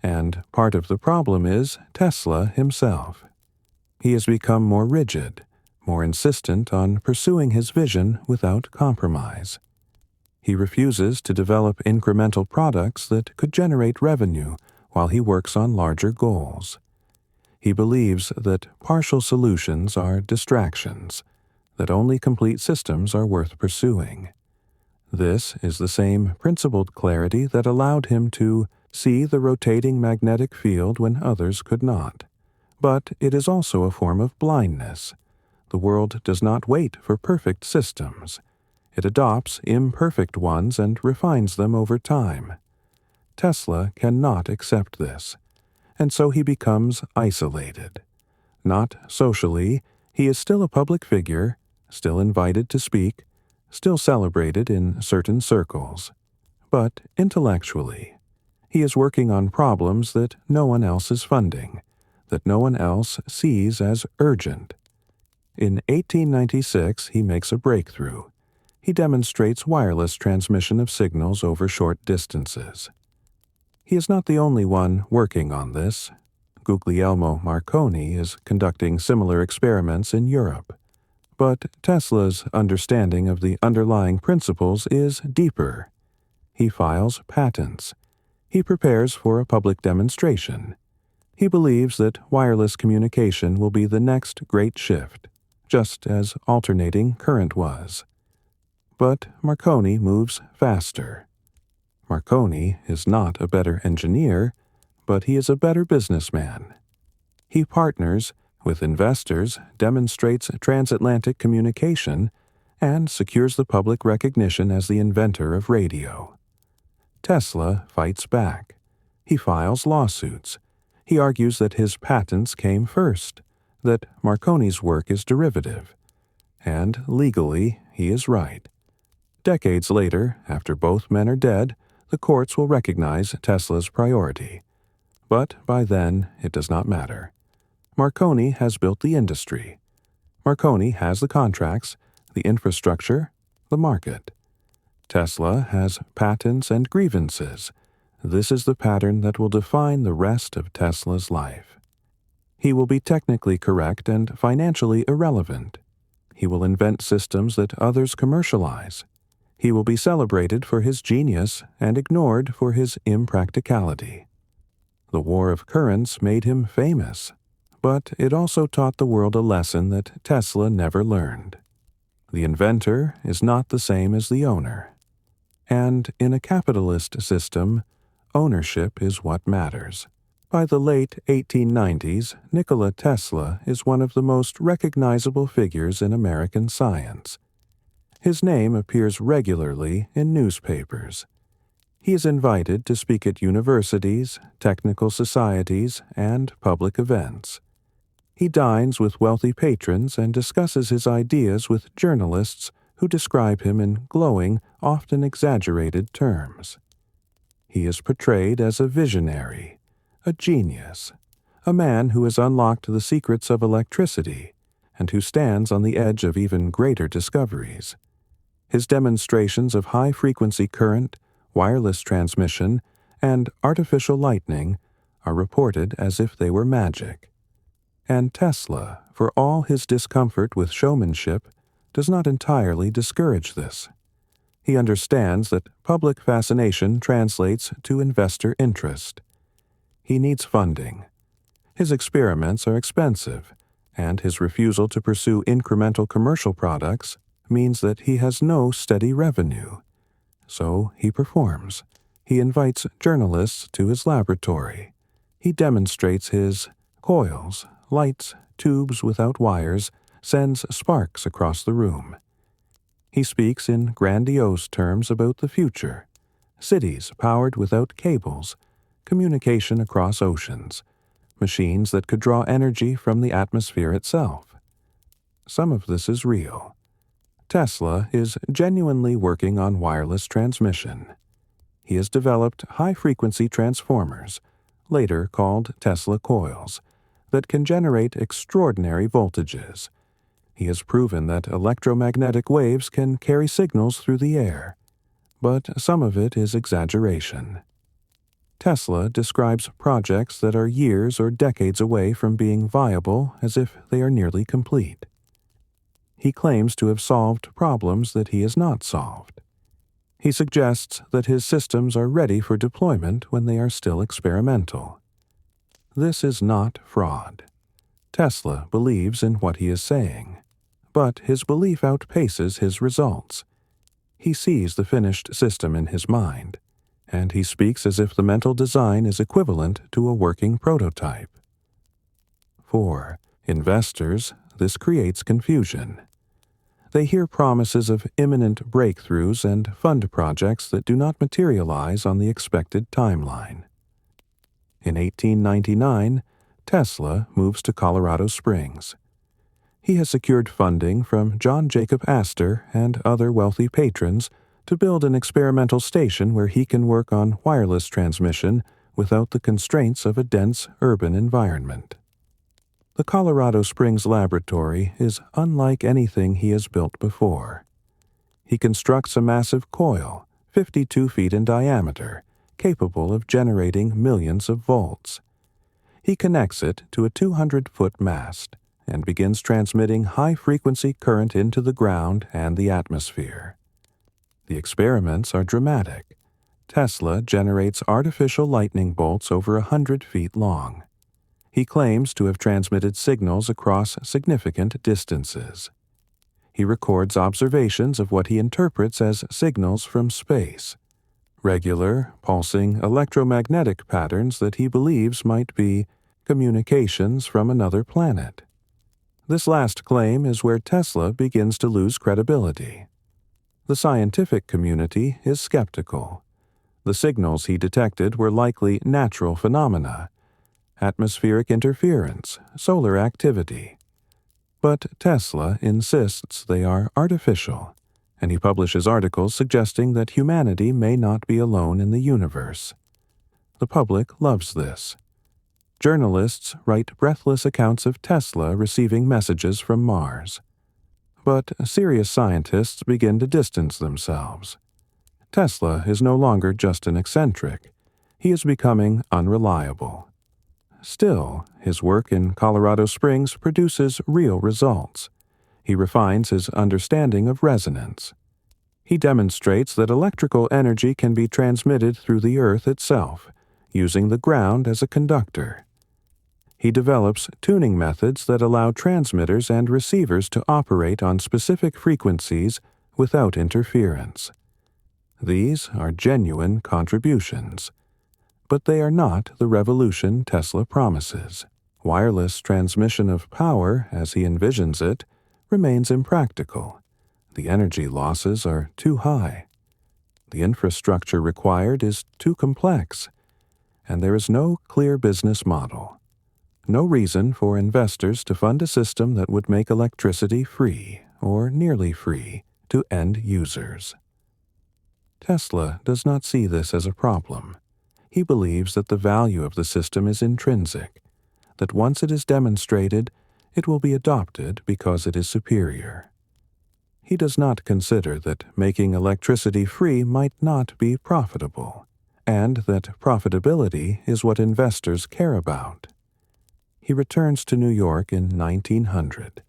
And part of the problem is Tesla himself. He has become more rigid, more insistent on pursuing his vision without compromise. He refuses to develop incremental products that could generate revenue while he works on larger goals. He believes that partial solutions are distractions, that only complete systems are worth pursuing. This is the same principled clarity that allowed him to see the rotating magnetic field when others could not. But it is also a form of blindness. The world does not wait for perfect systems. It adopts imperfect ones and refines them over time. Tesla cannot accept this, and so he becomes isolated. Not socially, he is still a public figure, still invited to speak, still celebrated in certain circles. But intellectually, he is working on problems that no one else is funding, that no one else sees as urgent. In 1896, he makes a breakthrough. He demonstrates wireless transmission of signals over short distances. He is not the only one working on this. Guglielmo Marconi is conducting similar experiments in Europe. But Tesla's understanding of the underlying principles is deeper. He files patents. He prepares for a public demonstration. He believes that wireless communication will be the next great shift, just as alternating current was. But Marconi moves faster. Marconi is not a better engineer, but he is a better businessman. He partners with investors, demonstrates transatlantic communication, and secures the public recognition as the inventor of radio. Tesla fights back. He files lawsuits. He argues that his patents came first, that Marconi's work is derivative. And legally, he is right. Decades later, after both men are dead, the courts will recognize Tesla's priority. But by then, it does not matter. Marconi has built the industry. Marconi has the contracts, the infrastructure, the market. Tesla has patents and grievances. This is the pattern that will define the rest of Tesla's life. He will be technically correct and financially irrelevant. He will invent systems that others commercialize. He will be celebrated for his genius and ignored for his impracticality. The war of currents made him famous, but it also taught the world a lesson that Tesla never learned. The inventor is not the same as the owner. And in a capitalist system, ownership is what matters. By the late 1890s, Nikola Tesla is one of the most recognizable figures in American science. His name appears regularly in newspapers. He is invited to speak at universities, technical societies, and public events. He dines with wealthy patrons and discusses his ideas with journalists who describe him in glowing, often exaggerated terms. He is portrayed as a visionary, a genius, a man who has unlocked the secrets of electricity and who stands on the edge of even greater discoveries. His demonstrations of high-frequency current, wireless transmission, and artificial lightning are reported as if they were magic. And Tesla, for all his discomfort with showmanship, does not entirely discourage this. He understands that public fascination translates to investor interest. He needs funding. His experiments are expensive, and his refusal to pursue incremental commercial products means that he has no steady revenue. So he performs. He invites journalists to his laboratory. He demonstrates his coils, lights, tubes without wires, sends sparks across the room. He speaks in grandiose terms about the future, cities powered without cables, communication across oceans, machines that could draw energy from the atmosphere itself. Some of this is real. Tesla is genuinely working on wireless transmission. He has developed high-frequency transformers, later called Tesla coils, that can generate extraordinary voltages. He has proven that electromagnetic waves can carry signals through the air, but some of it is exaggeration. Tesla describes projects that are years or decades away from being viable as if they are nearly complete. He claims to have solved problems that he has not solved. He suggests that his systems are ready for deployment when they are still experimental. This is not fraud. Tesla believes in what he is saying, but his belief outpaces his results. He sees the finished system in his mind, and he speaks as if the mental design is equivalent to a working prototype. For investors, this creates confusion. They hear promises of imminent breakthroughs and fund projects that do not materialize on the expected timeline. In 1899, Tesla moves to Colorado Springs. He has secured funding from John Jacob Astor and other wealthy patrons to build an experimental station where he can work on wireless transmission without the constraints of a dense urban environment. The Colorado Springs laboratory is unlike anything he has built before. He constructs a massive coil, 52 feet in diameter, capable of generating millions of volts. He connects it to a 200-foot mast and begins transmitting high-frequency current into the ground and the atmosphere. The experiments are dramatic. Tesla generates artificial lightning bolts over 100 feet long. He claims to have transmitted signals across significant distances. He records observations of what he interprets as signals from space, regular, pulsing electromagnetic patterns that he believes might be communications from another planet. This last claim is where Tesla begins to lose credibility. The scientific community is skeptical. The signals he detected were likely natural phenomena, atmospheric interference, solar activity. But Tesla insists they are artificial, and he publishes articles suggesting that humanity may not be alone in the universe. The public loves this. Journalists write breathless accounts of Tesla receiving messages from Mars. But serious scientists begin to distance themselves. Tesla is no longer just an eccentric. He is becoming unreliable. Still, his work in Colorado Springs produces real results. He refines his understanding of resonance. He demonstrates that electrical energy can be transmitted through the Earth itself, using the ground as a conductor. He develops tuning methods that allow transmitters and receivers to operate on specific frequencies without interference. These are genuine contributions. But they are not the revolution Tesla promises. Wireless transmission of power, as he envisions it, remains impractical. The energy losses are too high. The infrastructure required is too complex, and there is no clear business model. No reason for investors to fund a system that would make electricity free, or nearly free, to end users. Tesla does not see this as a problem. He believes that the value of the system is intrinsic, that once it is demonstrated, it will be adopted because it is superior. He does not consider that making electricity free might not be profitable, and that profitability is what investors care about. He returns to New York in 1900,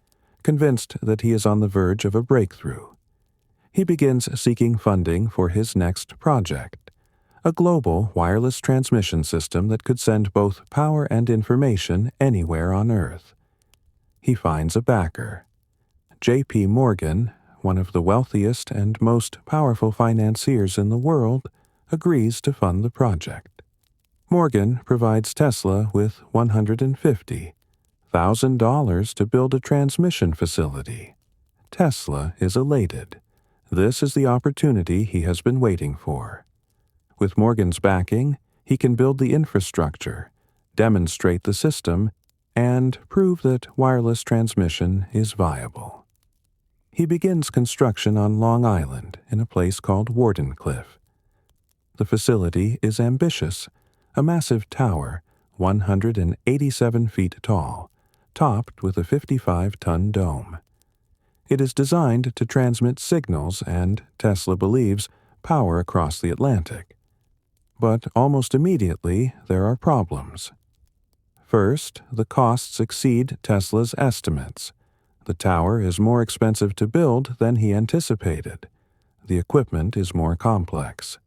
convinced that he is on the verge of a breakthrough. He begins seeking funding for his next project, a global wireless transmission system that could send both power and information anywhere on Earth. He finds a backer. J.P. Morgan, one of the wealthiest and most powerful financiers in the world, agrees to fund the project. Morgan provides Tesla with $150,000 to build a transmission facility. Tesla is elated. This is the opportunity he has been waiting for. With Morgan's backing, he can build the infrastructure, demonstrate the system, and prove that wireless transmission is viable. He begins construction on Long Island in a place called Wardenclyffe. The facility is ambitious, a massive tower, 187 feet tall, topped with a 55-ton dome. It is designed to transmit signals and, Tesla believes, power across the Atlantic. But almost immediately, there are problems. First, the costs exceed Tesla's estimates. The tower is more expensive to build than he anticipated. The equipment is more complex.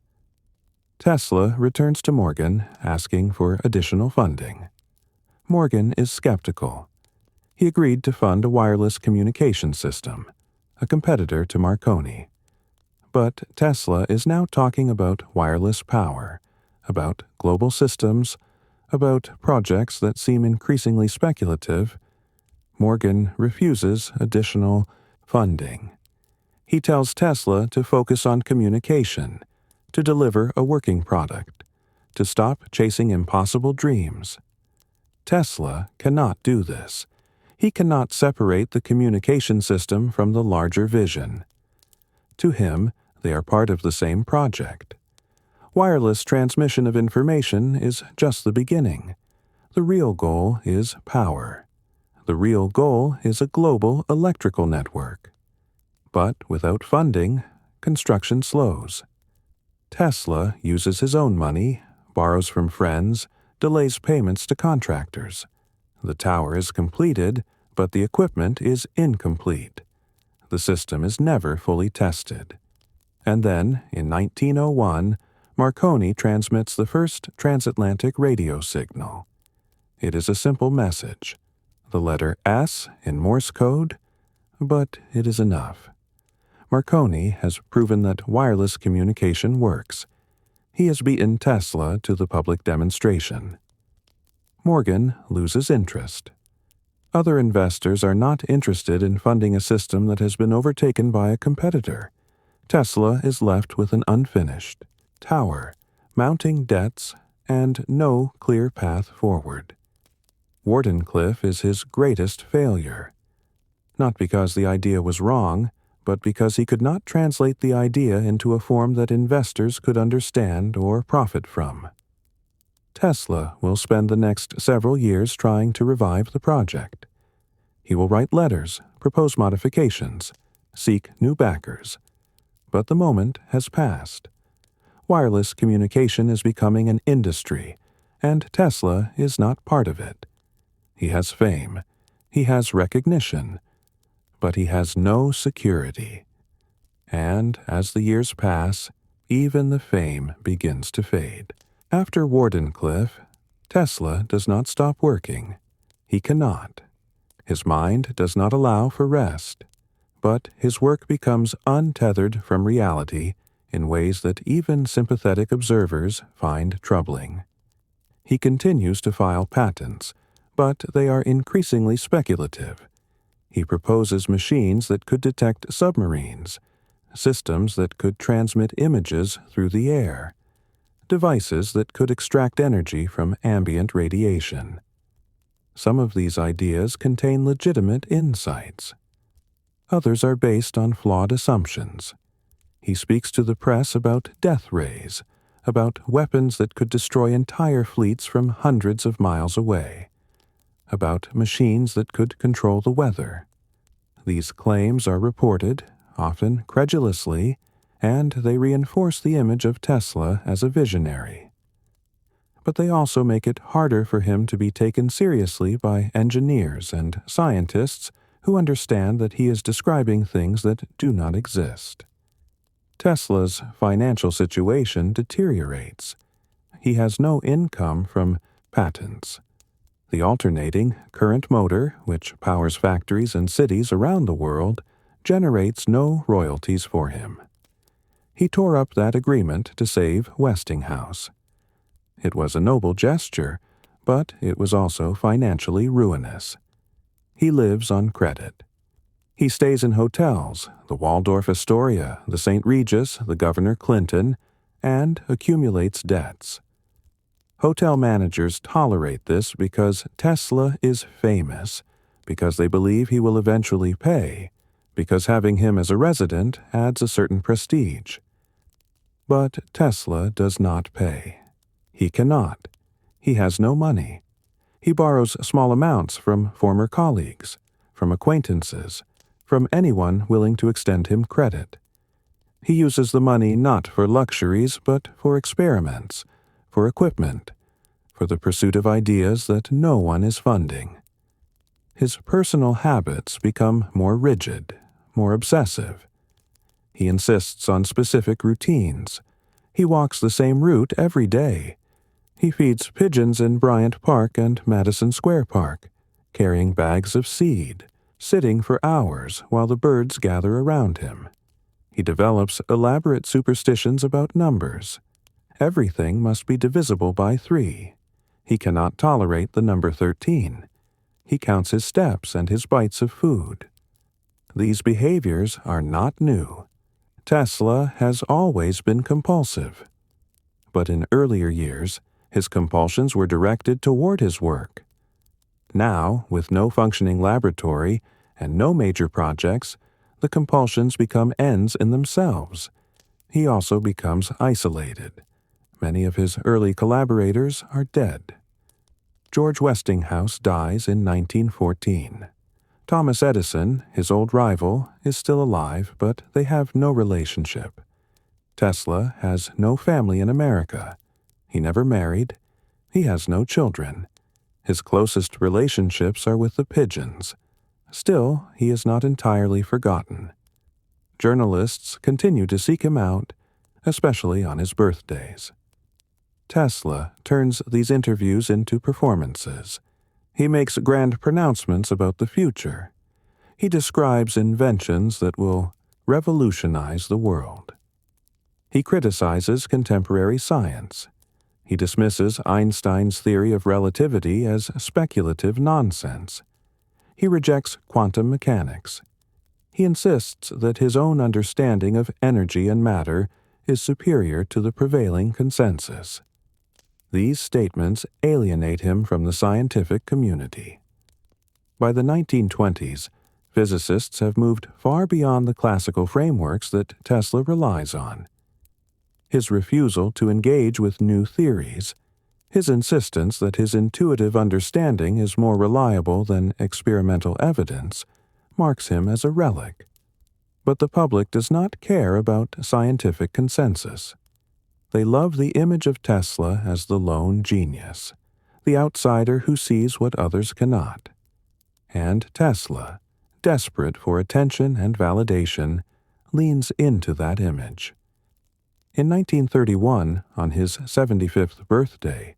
Tesla returns to Morgan, asking for additional funding. Morgan is skeptical. He agreed to fund a wireless communication system, a competitor to Marconi. But Tesla is now talking about wireless power, about global systems, about projects that seem increasingly speculative. Morgan refuses additional funding. He tells Tesla to focus on communication, to deliver a working product, to stop chasing impossible dreams. Tesla cannot do this. He cannot separate the communication system from the larger vision. To him, they are part of the same project. Wireless transmission of information is just the beginning. The real goal is power. The real goal is a global electrical network. But without funding, construction slows. Tesla uses his own money, borrows from friends, delays payments to contractors. The tower is completed, but the equipment is incomplete. The system is never fully tested. And then, in 1901, Marconi transmits the first transatlantic radio signal. It is a simple message, the letter S in Morse code, but it is enough. Marconi has proven that wireless communication works. He has beaten Tesla to the public demonstration. Morgan loses interest. Other investors are not interested in funding a system that has been overtaken by a competitor. Tesla is left with an unfinished tower, mounting debts, and no clear path forward. Wardenclyffe is his greatest failure. Not because the idea was wrong, but because he could not translate the idea into a form that investors could understand or profit from. Tesla will spend the next several years trying to revive the project. He will write letters, propose modifications, seek new backers. But the moment has passed. Wireless communication is becoming an industry, and Tesla is not part of it. He has fame, he has recognition, but he has no security. And as the years pass, even the fame begins to fade. After Wardenclyffe, Tesla does not stop working. He cannot. His mind does not allow for rest, but his work becomes untethered from reality in ways that even sympathetic observers find troubling. He continues to file patents, but they are increasingly speculative. He proposes machines that could detect submarines, systems that could transmit images through the air, devices that could extract energy from ambient radiation. Some of these ideas contain legitimate insights. Others are based on flawed assumptions. He speaks to the press about death rays, about weapons that could destroy entire fleets from hundreds of miles away, about machines that could control the weather. These claims are reported, often credulously, and they reinforce the image of Tesla as a visionary. But they also make it harder for him to be taken seriously by engineers and scientists who understand that he is describing things that do not exist. Tesla's financial situation deteriorates. He has no income from patents. The alternating current motor, which powers factories and cities around the world, generates no royalties for him. He tore up that agreement to save Westinghouse. It was a noble gesture, but it was also financially ruinous. He lives on credit. He stays in hotels, the Waldorf Astoria, the St. Regis, the Governor Clinton, and accumulates debts. Hotel managers tolerate this because Tesla is famous, because they believe he will eventually pay, because having him as a resident adds a certain prestige. But Tesla does not pay. He cannot. He has no money. He borrows small amounts from former colleagues, from acquaintances, from anyone willing to extend him credit. He uses the money not for luxuries, but for experiments, for equipment, for the pursuit of ideas that no one is funding. His personal habits become more rigid, more obsessive. He insists on specific routines. He walks the same route every day. He feeds pigeons in Bryant Park and Madison Square Park, carrying bags of seed, sitting for hours while the birds gather around him. He develops elaborate superstitions about numbers. Everything must be divisible by 3. He cannot tolerate the number 13. He counts his steps and his bites of food. These behaviors are not new. Tesla has always been compulsive. But in earlier years, his compulsions were directed toward his work. Now, with no functioning laboratory and no major projects, the compulsions become ends in themselves. He also becomes isolated. Many of his early collaborators are dead. George Westinghouse dies in 1914. Thomas Edison, his old rival, is still alive, but they have no relationship. Tesla has no family in America. He never married. He has no children. His closest relationships are with the pigeons. Still, he is not entirely forgotten. Journalists continue to seek him out, especially on his birthdays. Tesla turns these interviews into performances. He makes grand pronouncements about the future. He describes inventions that will revolutionize the world. He criticizes contemporary science. He dismisses Einstein's theory of relativity as speculative nonsense. He rejects quantum mechanics. He insists that his own understanding of energy and matter is superior to the prevailing consensus. These statements alienate him from the scientific community. By the 1920s, physicists have moved far beyond the classical frameworks that Tesla relies on. His refusal to engage with new theories, his insistence that his intuitive understanding is more reliable than experimental evidence, marks him as a relic. But the public does not care about scientific consensus. They love the image of Tesla as the lone genius, the outsider who sees what others cannot. And Tesla, desperate for attention and validation, leans into that image. In 1931, on his 75th birthday,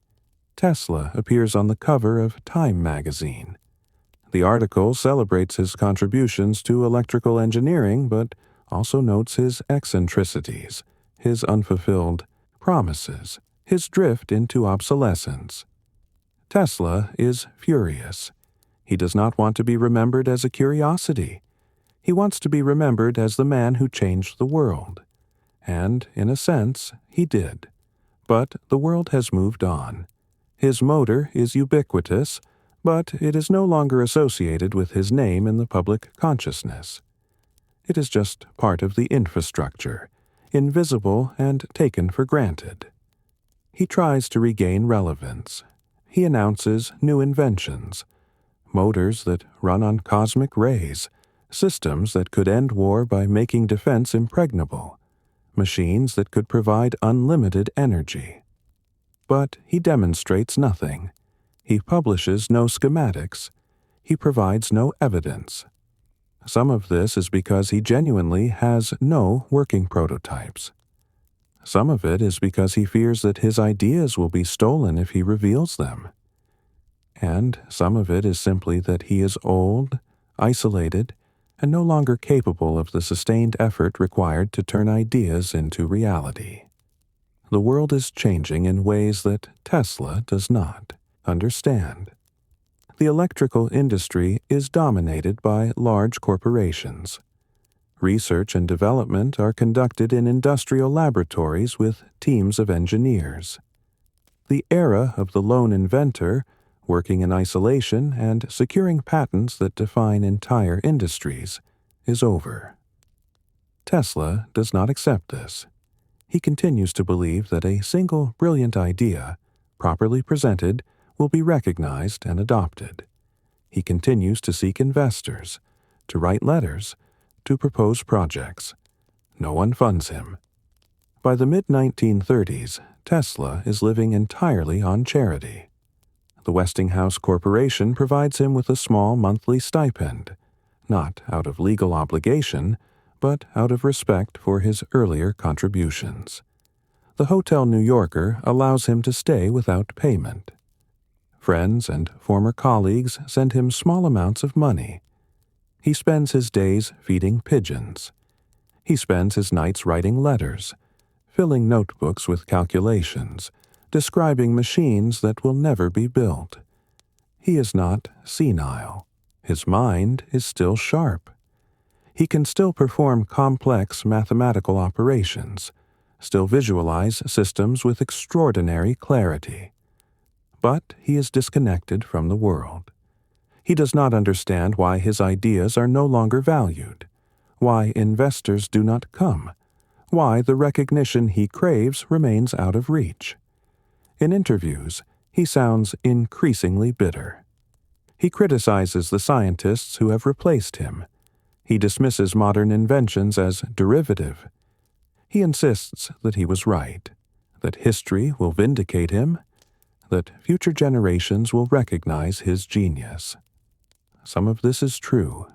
Tesla appears on the cover of Time magazine. The article celebrates his contributions to electrical engineering, but also notes his eccentricities, his unfulfilled promises, his drift into obsolescence. Tesla is furious. He does not want to be remembered as a curiosity. He wants to be remembered as the man who changed the world. And, in a sense, he did. But the world has moved on. His motor is ubiquitous, but it is no longer associated with his name in the public consciousness. It is just part of the infrastructure, invisible and taken for granted. He tries to regain relevance. He announces new inventions, motors that run on cosmic rays, systems that could end war by making defense impregnable, machines that could provide unlimited energy. But he demonstrates nothing. He publishes no schematics. He provides no evidence. Some of this is because he genuinely has no working prototypes. Some of it is because he fears that his ideas will be stolen if he reveals them. And some of it is simply that he is old, isolated, and no longer capable of the sustained effort required to turn ideas into reality. The world is changing in ways that Tesla does not understand. The electrical industry is dominated by large corporations. Research and development are conducted in industrial laboratories with teams of engineers. The era of the lone inventor, working in isolation and securing patents that define entire industries, is over. Tesla does not accept this. He continues to believe that a single brilliant idea, properly presented, will be recognized and adopted. He continues to seek investors, to write letters, to propose projects. No one funds him. By the mid-1930s, Tesla is living entirely on charity. The Westinghouse Corporation provides him with a small monthly stipend, not out of legal obligation, but out of respect for his earlier contributions. The Hotel New Yorker allows him to stay without payment. Friends and former colleagues send him small amounts of money. He spends his days feeding pigeons. He spends his nights writing letters, filling notebooks with calculations, describing machines that will never be built. He is not senile. His mind is still sharp. He can still perform complex mathematical operations, still visualize systems with extraordinary clarity. But he is disconnected from the world. He does not understand why his ideas are no longer valued, why investors do not come, why the recognition he craves remains out of reach. In interviews, he sounds increasingly bitter. He criticizes the scientists who have replaced him. He dismisses modern inventions as derivative. He insists that he was right, that history will vindicate him, that future generations will recognize his genius. Some of this is true.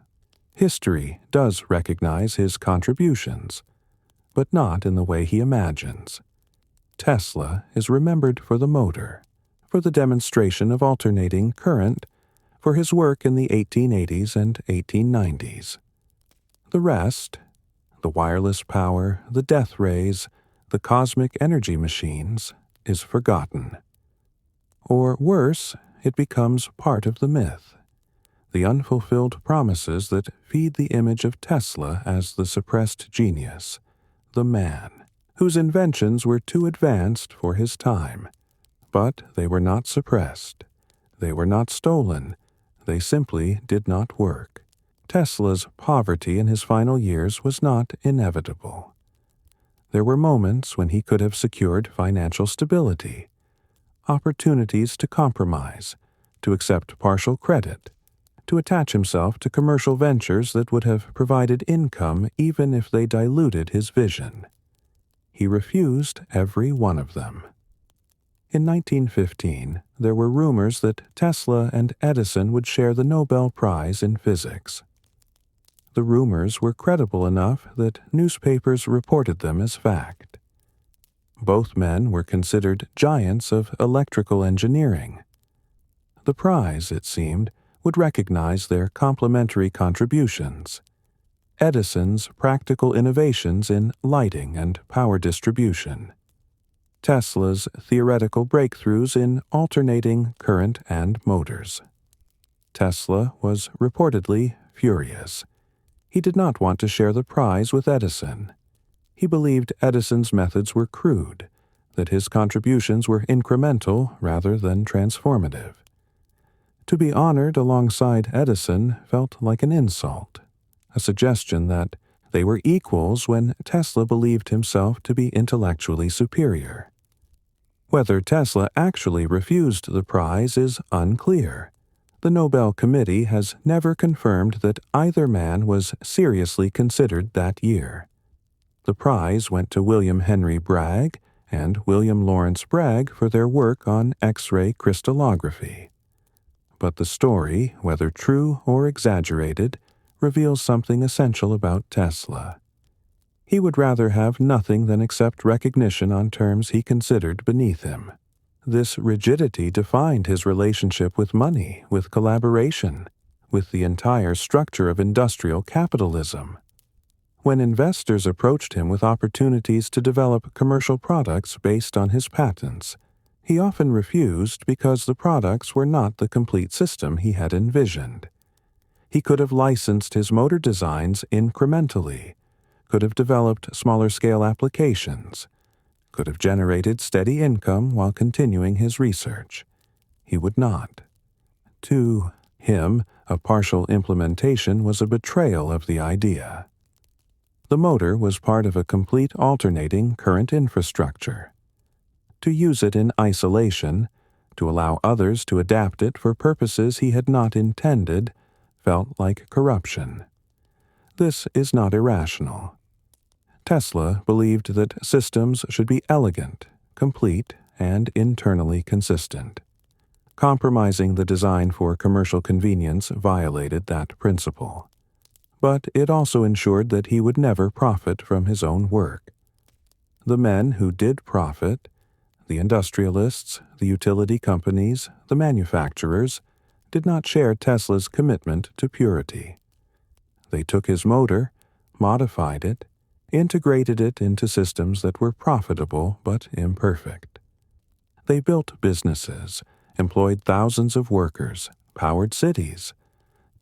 History does recognize his contributions, but not in the way he imagines. Tesla is remembered for the motor, for the demonstration of alternating current, for his work in the 1880s and 1890s. The rest, the wireless power, the death rays, the cosmic energy machines, is forgotten. Or worse, it becomes part of the myth, the unfulfilled promises that feed the image of Tesla as the suppressed genius, the man, whose inventions were too advanced for his time. But they were not suppressed. They were not stolen. They simply did not work. Tesla's poverty in his final years was not inevitable. There were moments when he could have secured financial stability, opportunities to compromise, to accept partial credit, to attach himself to commercial ventures that would have provided income even if they diluted his vision. He refused every one of them. In 1915, there were rumors that Tesla and Edison would share the Nobel Prize in physics. The rumors were credible enough that newspapers reported them as fact. Both men were considered giants of electrical engineering. The prize, it seemed, would recognize their complementary contributions. Edison's practical innovations in lighting and power distribution. Tesla's theoretical breakthroughs in alternating current and motors. Tesla was reportedly furious. He did not want to share the prize with Edison. He believed Edison's methods were crude, that his contributions were incremental rather than transformative. To be honored alongside Edison felt like an insult, a suggestion that they were equals when Tesla believed himself to be intellectually superior. Whether Tesla actually refused the prize is unclear. The Nobel Committee has never confirmed that either man was seriously considered that year. The prize went to William Henry Bragg and William Lawrence Bragg for their work on X-ray crystallography. But the story, whether true or exaggerated, reveals something essential about Tesla. He would rather have nothing than accept recognition on terms he considered beneath him. This rigidity defined his relationship with money, with collaboration, with the entire structure of industrial capitalism. When investors approached him with opportunities to develop commercial products based on his patents, he often refused because the products were not the complete system he had envisioned. He could have licensed his motor designs incrementally, could have developed smaller-scale applications, could have generated steady income while continuing his research. He would not. To him, a partial implementation was a betrayal of the idea. The motor was part of a complete alternating current infrastructure. To use it in isolation, to allow others to adapt it for purposes he had not intended, felt like corruption. This is not irrational. Tesla believed that systems should be elegant, complete, and internally consistent. Compromising the design for commercial convenience violated that principle. But it also ensured that he would never profit from his own work. The men who did profit, the industrialists, the utility companies, the manufacturers, did not share Tesla's commitment to purity. They took his motor, modified it, integrated it into systems that were profitable but imperfect. They built businesses, employed thousands of workers, powered cities.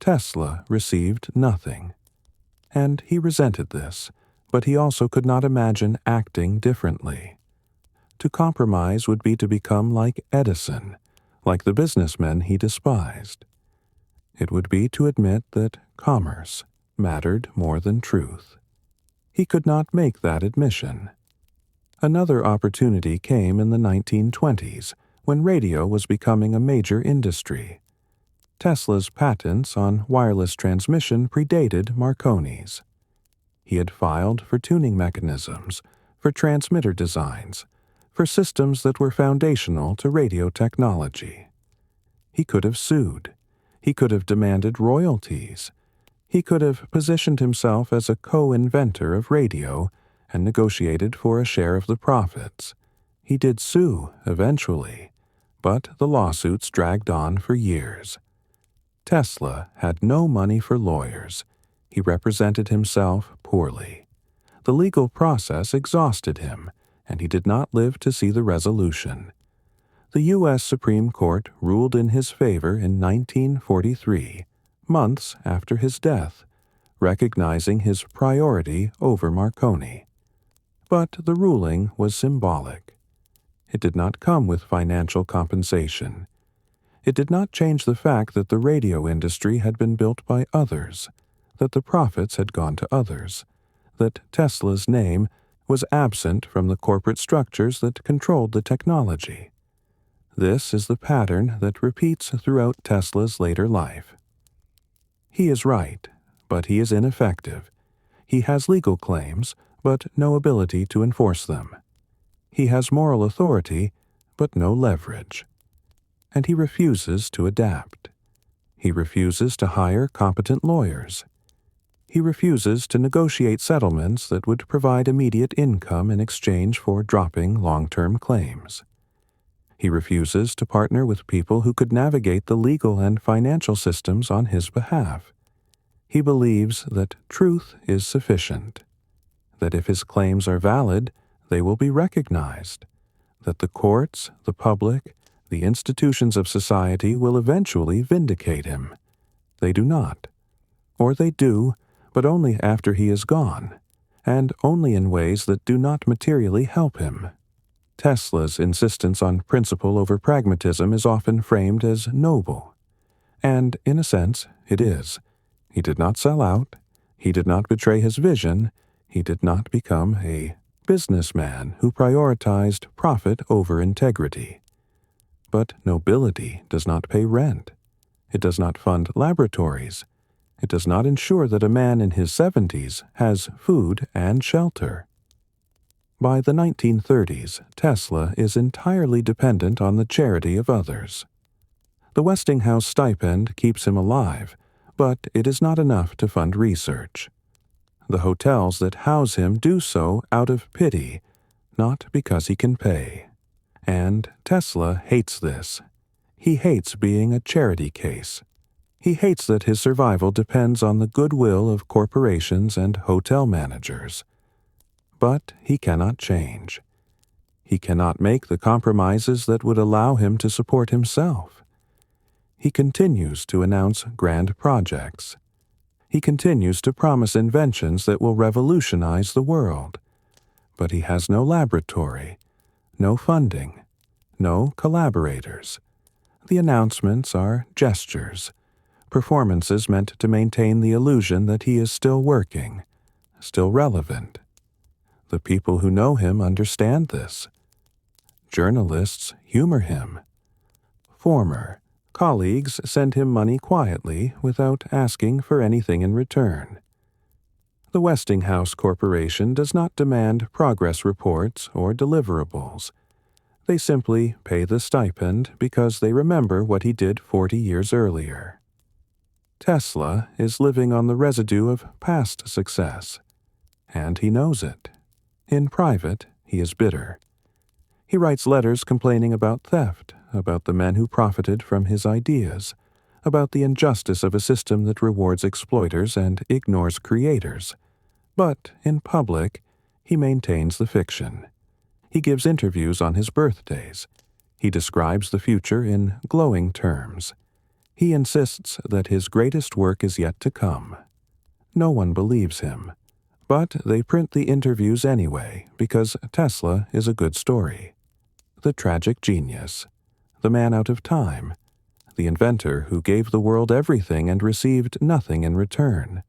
Tesla received nothing. And he resented this, but he also could not imagine acting differently. To compromise would be to become like Edison, like the businessmen he despised. It would be to admit that commerce mattered more than truth. He could not make that admission. Another opportunity came in the 1920s, when radio was becoming a major industry. Tesla's patents on wireless transmission predated Marconi's. He had filed for tuning mechanisms, for transmitter designs, for systems that were foundational to radio technology. He could have sued. He could have demanded royalties. He could have positioned himself as a co-inventor of radio and negotiated for a share of the profits. He did sue, eventually, but the lawsuits dragged on for years. Tesla had no money for lawyers. He represented himself poorly. The legal process exhausted him, and he did not live to see the resolution. The U.S. Supreme Court ruled in his favor in 1943, months after his death, recognizing his priority over Marconi. But the ruling was symbolic. It did not come with financial compensation. It did not change the fact that the radio industry had been built by others, that the profits had gone to others, that Tesla's name was absent from the corporate structures that controlled the technology. This is the pattern that repeats throughout Tesla's later life. He is right, but he is ineffective. He has legal claims, but no ability to enforce them. He has moral authority, but no leverage. And he refuses to adapt. He refuses to hire competent lawyers. He refuses to negotiate settlements that would provide immediate income in exchange for dropping long-term claims. He refuses to partner with people who could navigate the legal and financial systems on his behalf. He believes that truth is sufficient, that if his claims are valid, they will be recognized, that the courts, the public, the institutions of society will eventually vindicate him. They do not. Or they do, but only after he is gone, and only in ways that do not materially help him. Tesla's insistence on principle over pragmatism is often framed as noble, and in a sense it is. He did not sell out, he did not betray his vision, he did not become a businessman who prioritized profit over integrity. But nobility does not pay rent. It does not fund laboratories. It does not ensure that a man in his 70s has food and shelter. By the 1930s, Tesla is entirely dependent on the charity of others. The Westinghouse stipend keeps him alive, but it is not enough to fund research. The hotels that house him do so out of pity, not because he can pay. And Tesla hates this. He hates being a charity case. He hates that his survival depends on the goodwill of corporations and hotel managers. But he cannot change. He cannot make the compromises that would allow him to support himself. He continues to announce grand projects. He continues to promise inventions that will revolutionize the world. But he has no laboratory, no funding, no collaborators. The announcements are gestures, performances meant to maintain the illusion that he is still working, still relevant. The people who know him understand this. Journalists humor him. Former colleagues send him money quietly without asking for anything in return. The Westinghouse Corporation does not demand progress reports or deliverables. They simply pay the stipend because they remember what he did 40 years earlier. Tesla is living on the residue of past success, and he knows it. In private, he is bitter. He writes letters complaining about theft, about the men who profited from his ideas, about the injustice of a system that rewards exploiters and ignores creators. But in public, he maintains the fiction. He gives interviews on his birthdays. He describes the future in glowing terms. He insists that his greatest work is yet to come. No one believes him, but they print the interviews anyway because Tesla is a good story. The tragic genius, the man out of time, the inventor who gave the world everything and received nothing in return.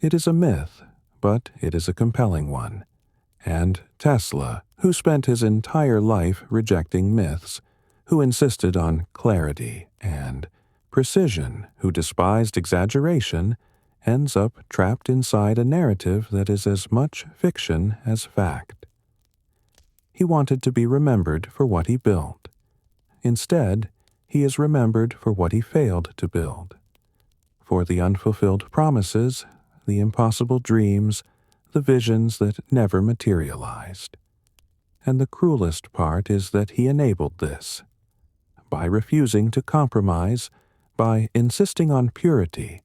It is a myth, but it is a compelling one. And Tesla, who spent his entire life rejecting myths, who insisted on clarity and precision, who despised exaggeration, ends up trapped inside a narrative that is as much fiction as fact. He wanted to be remembered for what he built. Instead, he is remembered for what he failed to build. For the unfulfilled promises, the impossible dreams, the visions that never materialized. And the cruelest part is that he enabled this. By refusing to compromise, by insisting on purity,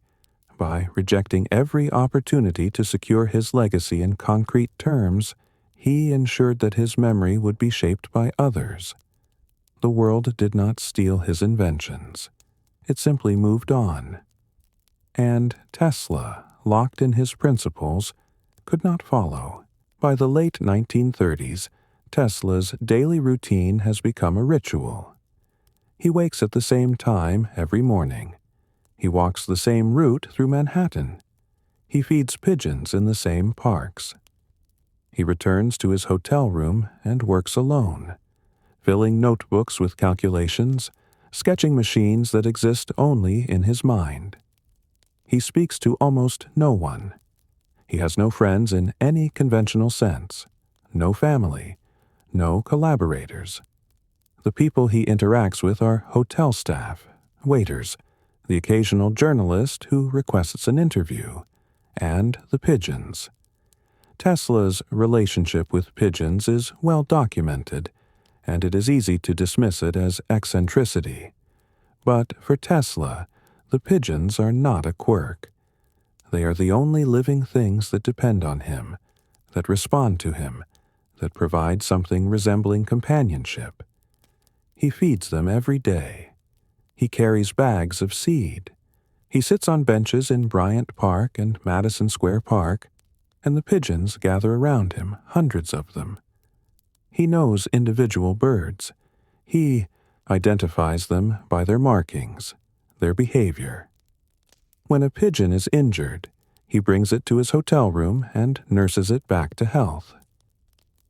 by rejecting every opportunity to secure his legacy in concrete terms, he ensured that his memory would be shaped by others. The world did not steal his inventions. It simply moved on. And Tesla, locked in his principles, could not follow. By the late 1930s, Tesla's daily routine has become a ritual. He wakes at the same time every morning. He walks the same route through Manhattan. He feeds pigeons in the same parks. He returns to his hotel room and works alone, filling notebooks with calculations, sketching machines that exist only in his mind. He speaks to almost no one. He has no friends in any conventional sense, no family, no collaborators. The people he interacts with are hotel staff, waiters, the occasional journalist who requests an interview, and the pigeons. Tesla's relationship with pigeons is well documented, and it is easy to dismiss it as eccentricity. But for Tesla, the pigeons are not a quirk. They are the only living things that depend on him, that respond to him, that provide something resembling companionship. He feeds them every day. He carries bags of seed. He sits on benches in Bryant Park and Madison Square Park, and the pigeons gather around him, hundreds of them. He knows individual birds. He identifies them by their markings, their behavior. When a pigeon is injured, he brings it to his hotel room and nurses it back to health.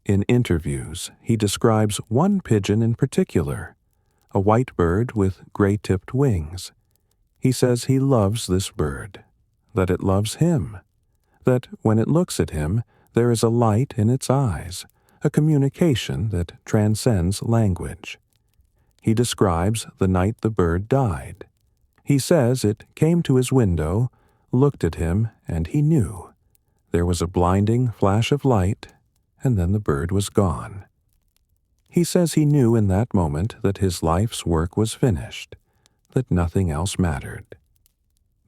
In interviews, he describes one pigeon in particular, a white bird with gray-tipped wings. He says he loves this bird, that it loves him, that when it looks at him, there is a light in its eyes, a communication that transcends language. He describes the night the bird died. He says it came to his window, looked at him, and he knew. There was a blinding flash of light, and then the bird was gone. He says he knew in that moment that his life's work was finished, that nothing else mattered.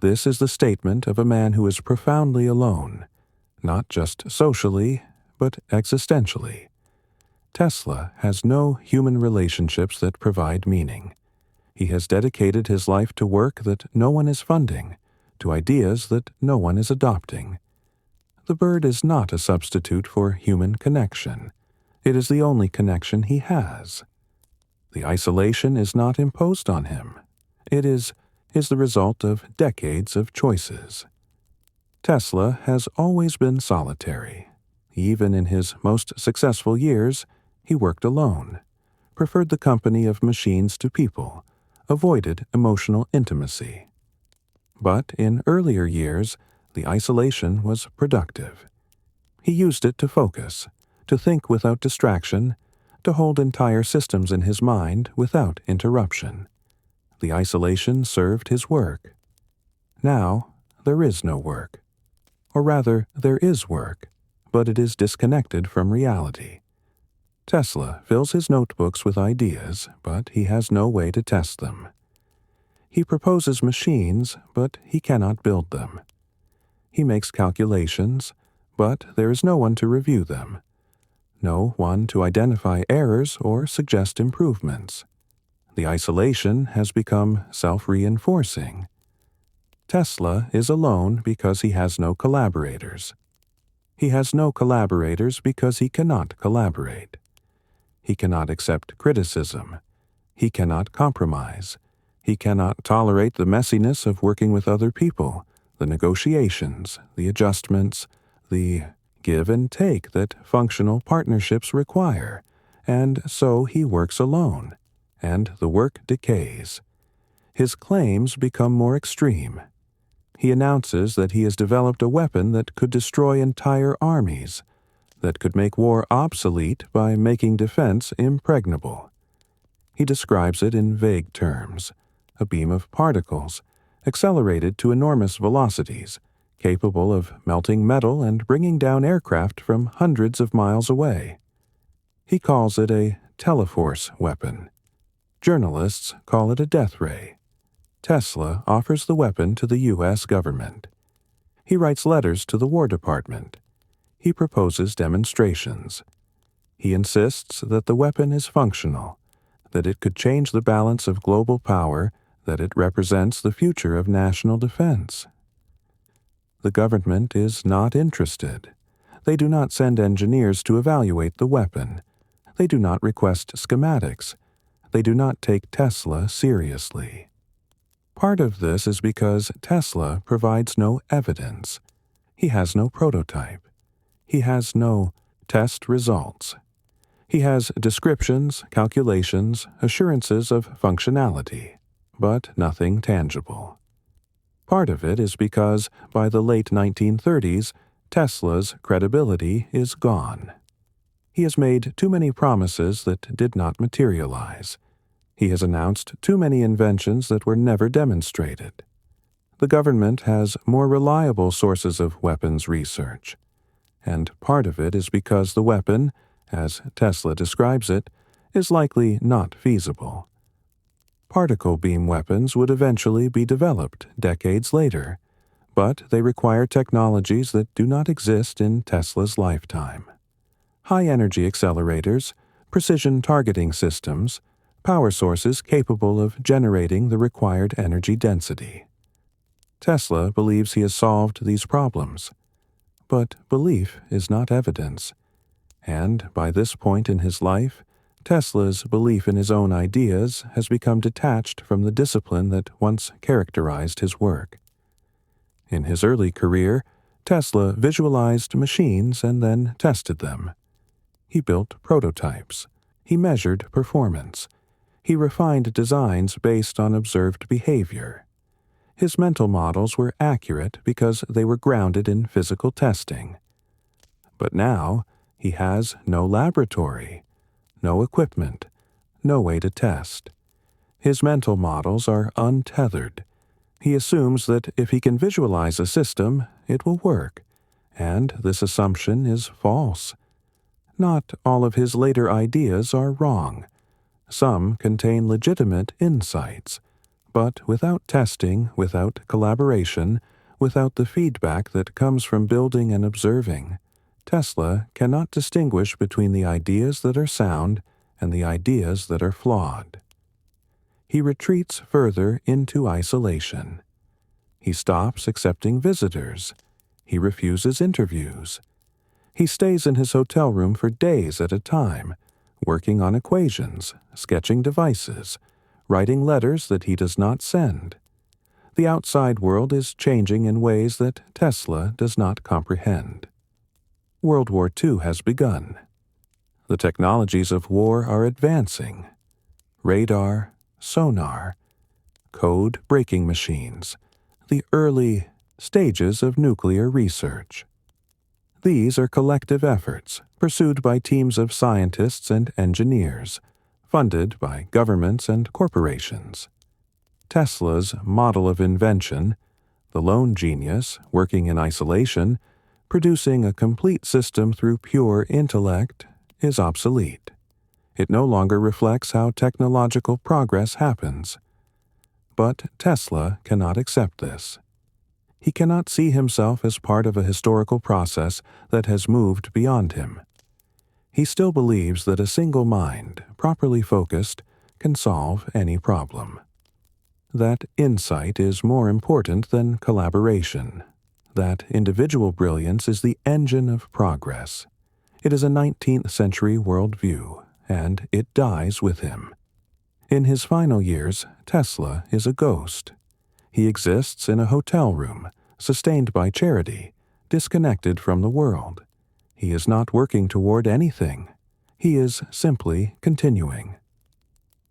This is the statement of a man who is profoundly alone, not just socially, but existentially. Tesla has no human relationships that provide meaning. He has dedicated his life to work that no one is funding, to ideas that no one is adopting. The bird is not a substitute for human connection. It is the only connection he has. The isolation is not imposed on him. It is the result of decades of choices. Tesla has always been solitary. Even in his most successful years, he worked alone, preferred the company of machines to people, avoided emotional intimacy. But in earlier years, the isolation was productive. He used it to focus, to think without distraction, to hold entire systems in his mind without interruption. The isolation served his work. Now, there is no work. Or rather, there is work, but it is disconnected from reality. Tesla fills his notebooks with ideas, but he has no way to test them. He proposes machines, but he cannot build them. He makes calculations, but there is no one to review them, no one to identify errors or suggest improvements. The isolation has become self-reinforcing. Tesla is alone because he has no collaborators. He has no collaborators because he cannot collaborate. He cannot accept criticism. He cannot compromise. He cannot tolerate the messiness of working with other people, the negotiations, the adjustments, the give and take that functional partnerships require, and so he works alone, and the work decays. His claims become more extreme. He announces that he has developed a weapon that could destroy entire armies, that could make war obsolete by making defense impregnable. He describes it in vague terms, a beam of particles, accelerated to enormous velocities, capable of melting metal and bringing down aircraft from hundreds of miles away. He calls it a teleforce weapon. Journalists call it a death ray. Tesla offers the weapon to the U.S. government. He writes letters to the War Department. He proposes demonstrations. He insists that the weapon is functional, that it could change the balance of global power, that it represents the future of national defense. The government is not interested. They do not send engineers to evaluate the weapon. They do not request schematics. They do not take Tesla seriously. Part of this is because Tesla provides no evidence. He has no prototype. He has no test results. He has descriptions, calculations, assurances of functionality, but nothing tangible. Part of it is because, by the late 1930s, Tesla's credibility is gone. He has made too many promises that did not materialize. He has announced too many inventions that were never demonstrated. The government has more reliable sources of weapons research, and part of it is because the weapon, as Tesla describes it, is likely not feasible. Particle beam weapons would eventually be developed decades later, but they require technologies that do not exist in Tesla's lifetime. High-energy accelerators, precision targeting systems, power sources capable of generating the required energy density. Tesla believes he has solved these problems, but belief is not evidence, and by this point in his life, Tesla's belief in his own ideas has become detached from the discipline that once characterized his work. In his early career, Tesla visualized machines and then tested them. He built prototypes. He measured performance. He refined designs based on observed behavior. His mental models were accurate because they were grounded in physical testing. But now, he has no laboratory, no equipment, no way to test. His mental models are untethered. He assumes that if he can visualize a system, it will work, and this assumption is false. Not all of his later ideas are wrong. Some contain legitimate insights, but without testing, without collaboration, without the feedback that comes from building and observing, Tesla cannot distinguish between the ideas that are sound and the ideas that are flawed. He retreats further into isolation. He stops accepting visitors. He refuses interviews. He stays in his hotel room for days at a time, working on equations, sketching devices, writing letters that he does not send. The outside world is changing in ways that Tesla does not comprehend. World War II has begun. The technologies of war are advancing. Radar, sonar, code-breaking machines, the early stages of nuclear research. These are collective efforts pursued by teams of scientists and engineers, funded by governments and corporations. Tesla's model of invention, the lone genius working in isolation, producing a complete system through pure intellect, is obsolete. It no longer reflects how technological progress happens. But Tesla cannot accept this. He cannot see himself as part of a historical process that has moved beyond him. He still believes that a single mind, properly focused, can solve any problem. That insight is more important than collaboration. That individual brilliance is the engine of progress. It is a 19th century worldview, and it dies with him. In his final years, Tesla is a ghost. He exists in a hotel room, sustained by charity, disconnected from the world. He is not working toward anything. He is simply continuing.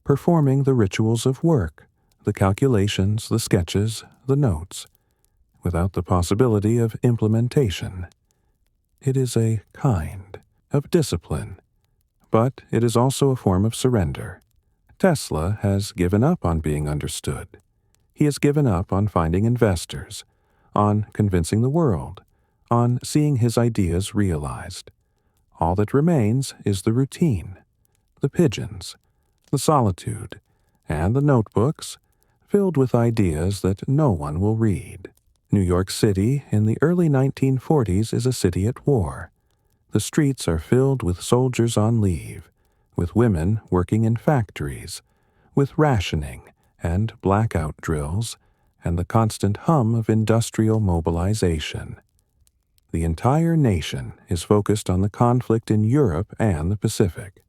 Performing the rituals of work, the calculations, the sketches, the notes, without the possibility of implementation. It is a kind of discipline, but it is also a form of surrender. Tesla has given up on being understood. He has given up on finding investors, on convincing the world, on seeing his ideas realized. All that remains is the routine, the pigeons, the solitude, and the notebooks filled with ideas that no one will read. New York City in the early 1940s is a city at war. The streets are filled with soldiers on leave, with women working in factories, with rationing and blackout drills, and the constant hum of industrial mobilization. The entire nation is focused on the conflict in Europe and the Pacific.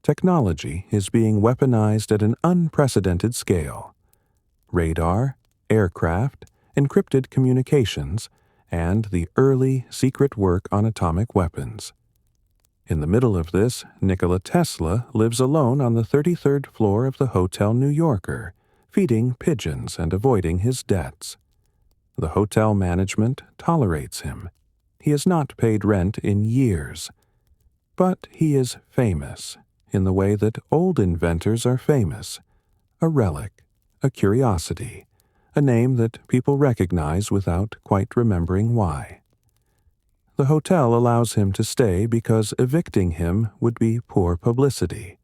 Technology is being weaponized at an unprecedented scale. Radar, aircraft, encrypted communications, and the early secret work on atomic weapons. In the middle of this, Nikola Tesla lives alone on the 33rd floor of the Hotel New Yorker, feeding pigeons and avoiding his debts. The hotel management tolerates him. He has not paid rent in years. But he is famous in the way that old inventors are famous, a relic, a curiosity, a name that people recognize without quite remembering why. The hotel allows him to stay because evicting him would be poor publicity,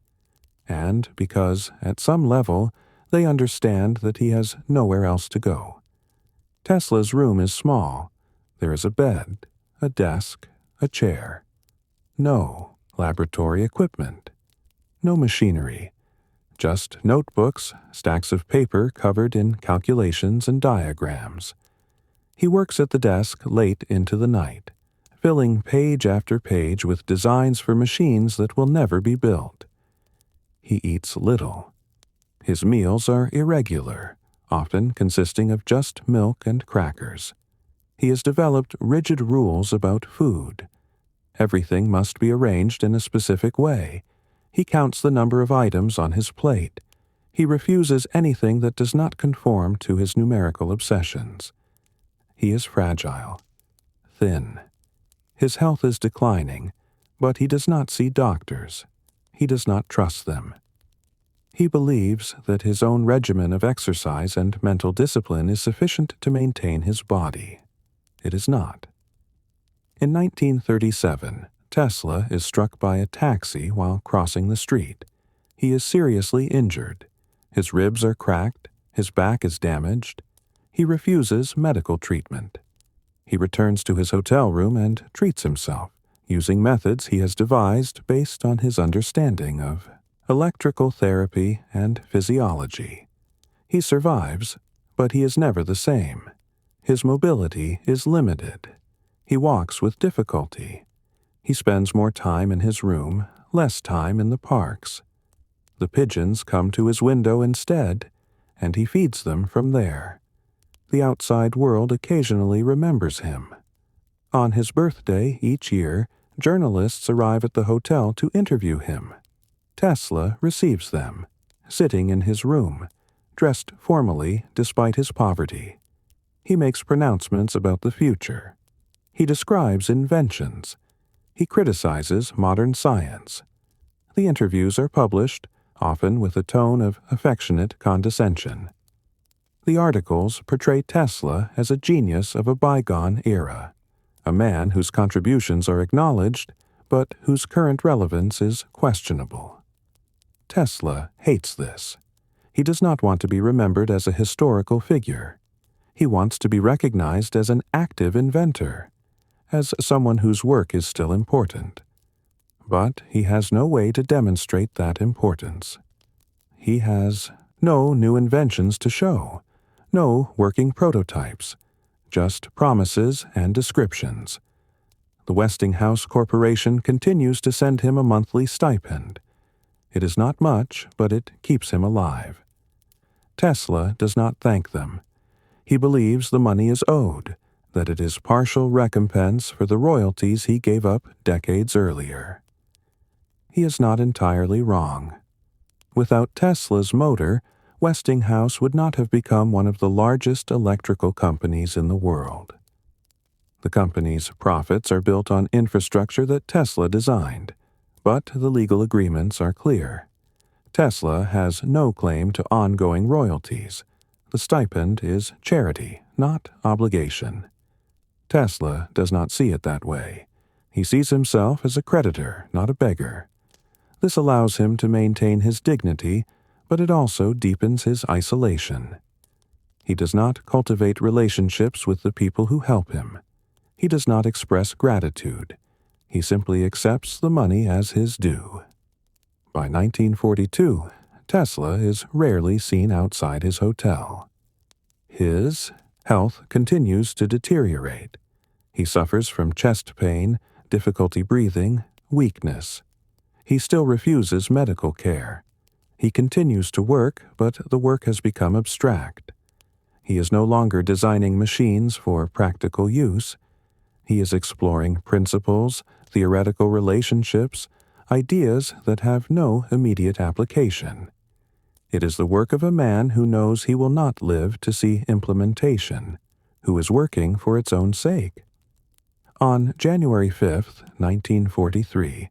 and because, at some level, they understand that he has nowhere else to go. Tesla's room is small. There is a bed, a desk, a chair. No laboratory equipment. No machinery. Just notebooks, stacks of paper covered in calculations and diagrams. He works at the desk late into the night, filling page after page with designs for machines that will never be built. He eats little. His meals are irregular, often consisting of just milk and crackers. He has developed rigid rules about food. Everything must be arranged in a specific way. He counts the number of items on his plate. He refuses anything that does not conform to his numerical obsessions. He is fragile, thin. His health is declining, but he does not see doctors. He does not trust them. He believes that his own regimen of exercise and mental discipline is sufficient to maintain his body. It is not. In 1937, Tesla is struck by a taxi while crossing the street. He is seriously injured. His ribs are cracked. His back is damaged. He refuses medical treatment. He returns to his hotel room and treats himself, using methods he has devised based on his understanding of electrical therapy and physiology. He survives, but he is never the same. His mobility is limited. He walks with difficulty. He spends more time in his room, less time in the parks. The pigeons come to his window instead, and he feeds them from there. The outside world occasionally remembers him. On his birthday each year, journalists arrive at the hotel to interview him. Tesla receives them, sitting in his room, dressed formally despite his poverty. He makes pronouncements about the future. He describes inventions. He criticizes modern science. The interviews are published, often with a tone of affectionate condescension. The articles portray Tesla as a genius of a bygone era, a man whose contributions are acknowledged, but whose current relevance is questionable. Tesla hates this. He does not want to be remembered as a historical figure. He wants to be recognized as an active inventor, as someone whose work is still important. But he has no way to demonstrate that importance. He has no new inventions to show, no working prototypes, just promises and descriptions. The Westinghouse Corporation continues to send him a monthly stipend. It is not much, but it keeps him alive. Tesla does not thank them. He believes the money is owed, that it is partial recompense for the royalties he gave up decades earlier. He is not entirely wrong. Without Tesla's motor, Westinghouse would not have become one of the largest electrical companies in the world. The company's profits are built on infrastructure that Tesla designed, but the legal agreements are clear. Tesla has no claim to ongoing royalties. The stipend is charity, not obligation. Tesla does not see it that way. He sees himself as a creditor, not a beggar. This allows him to maintain his dignity, but it also deepens his isolation. He does not cultivate relationships with the people who help him. He does not express gratitude. He simply accepts the money as his due. By 1942, Tesla is rarely seen outside his hotel. His health continues to deteriorate. He suffers from chest pain, difficulty breathing, weakness. He still refuses medical care. He continues to work, but the work has become abstract. He is no longer designing machines for practical use. He is exploring principles, theoretical relationships, ideas that have no immediate application. It is the work of a man who knows he will not live to see implementation, who is working for its own sake. On January 5, 1943,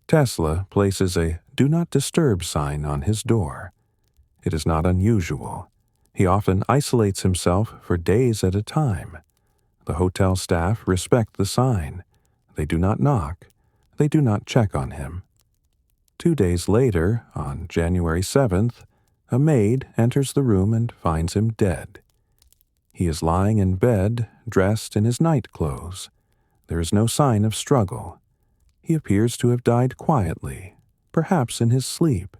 Tesla places a "Do Not Disturb" sign on his door. It is not unusual. He often isolates himself for days at a time. The hotel staff respect the sign. They do not knock. They do not check on him. 2 days later, on January 7th, a maid enters the room and finds him dead. He is lying in bed, dressed in his night clothes. There is no sign of struggle. He appears to have died quietly, perhaps in his sleep.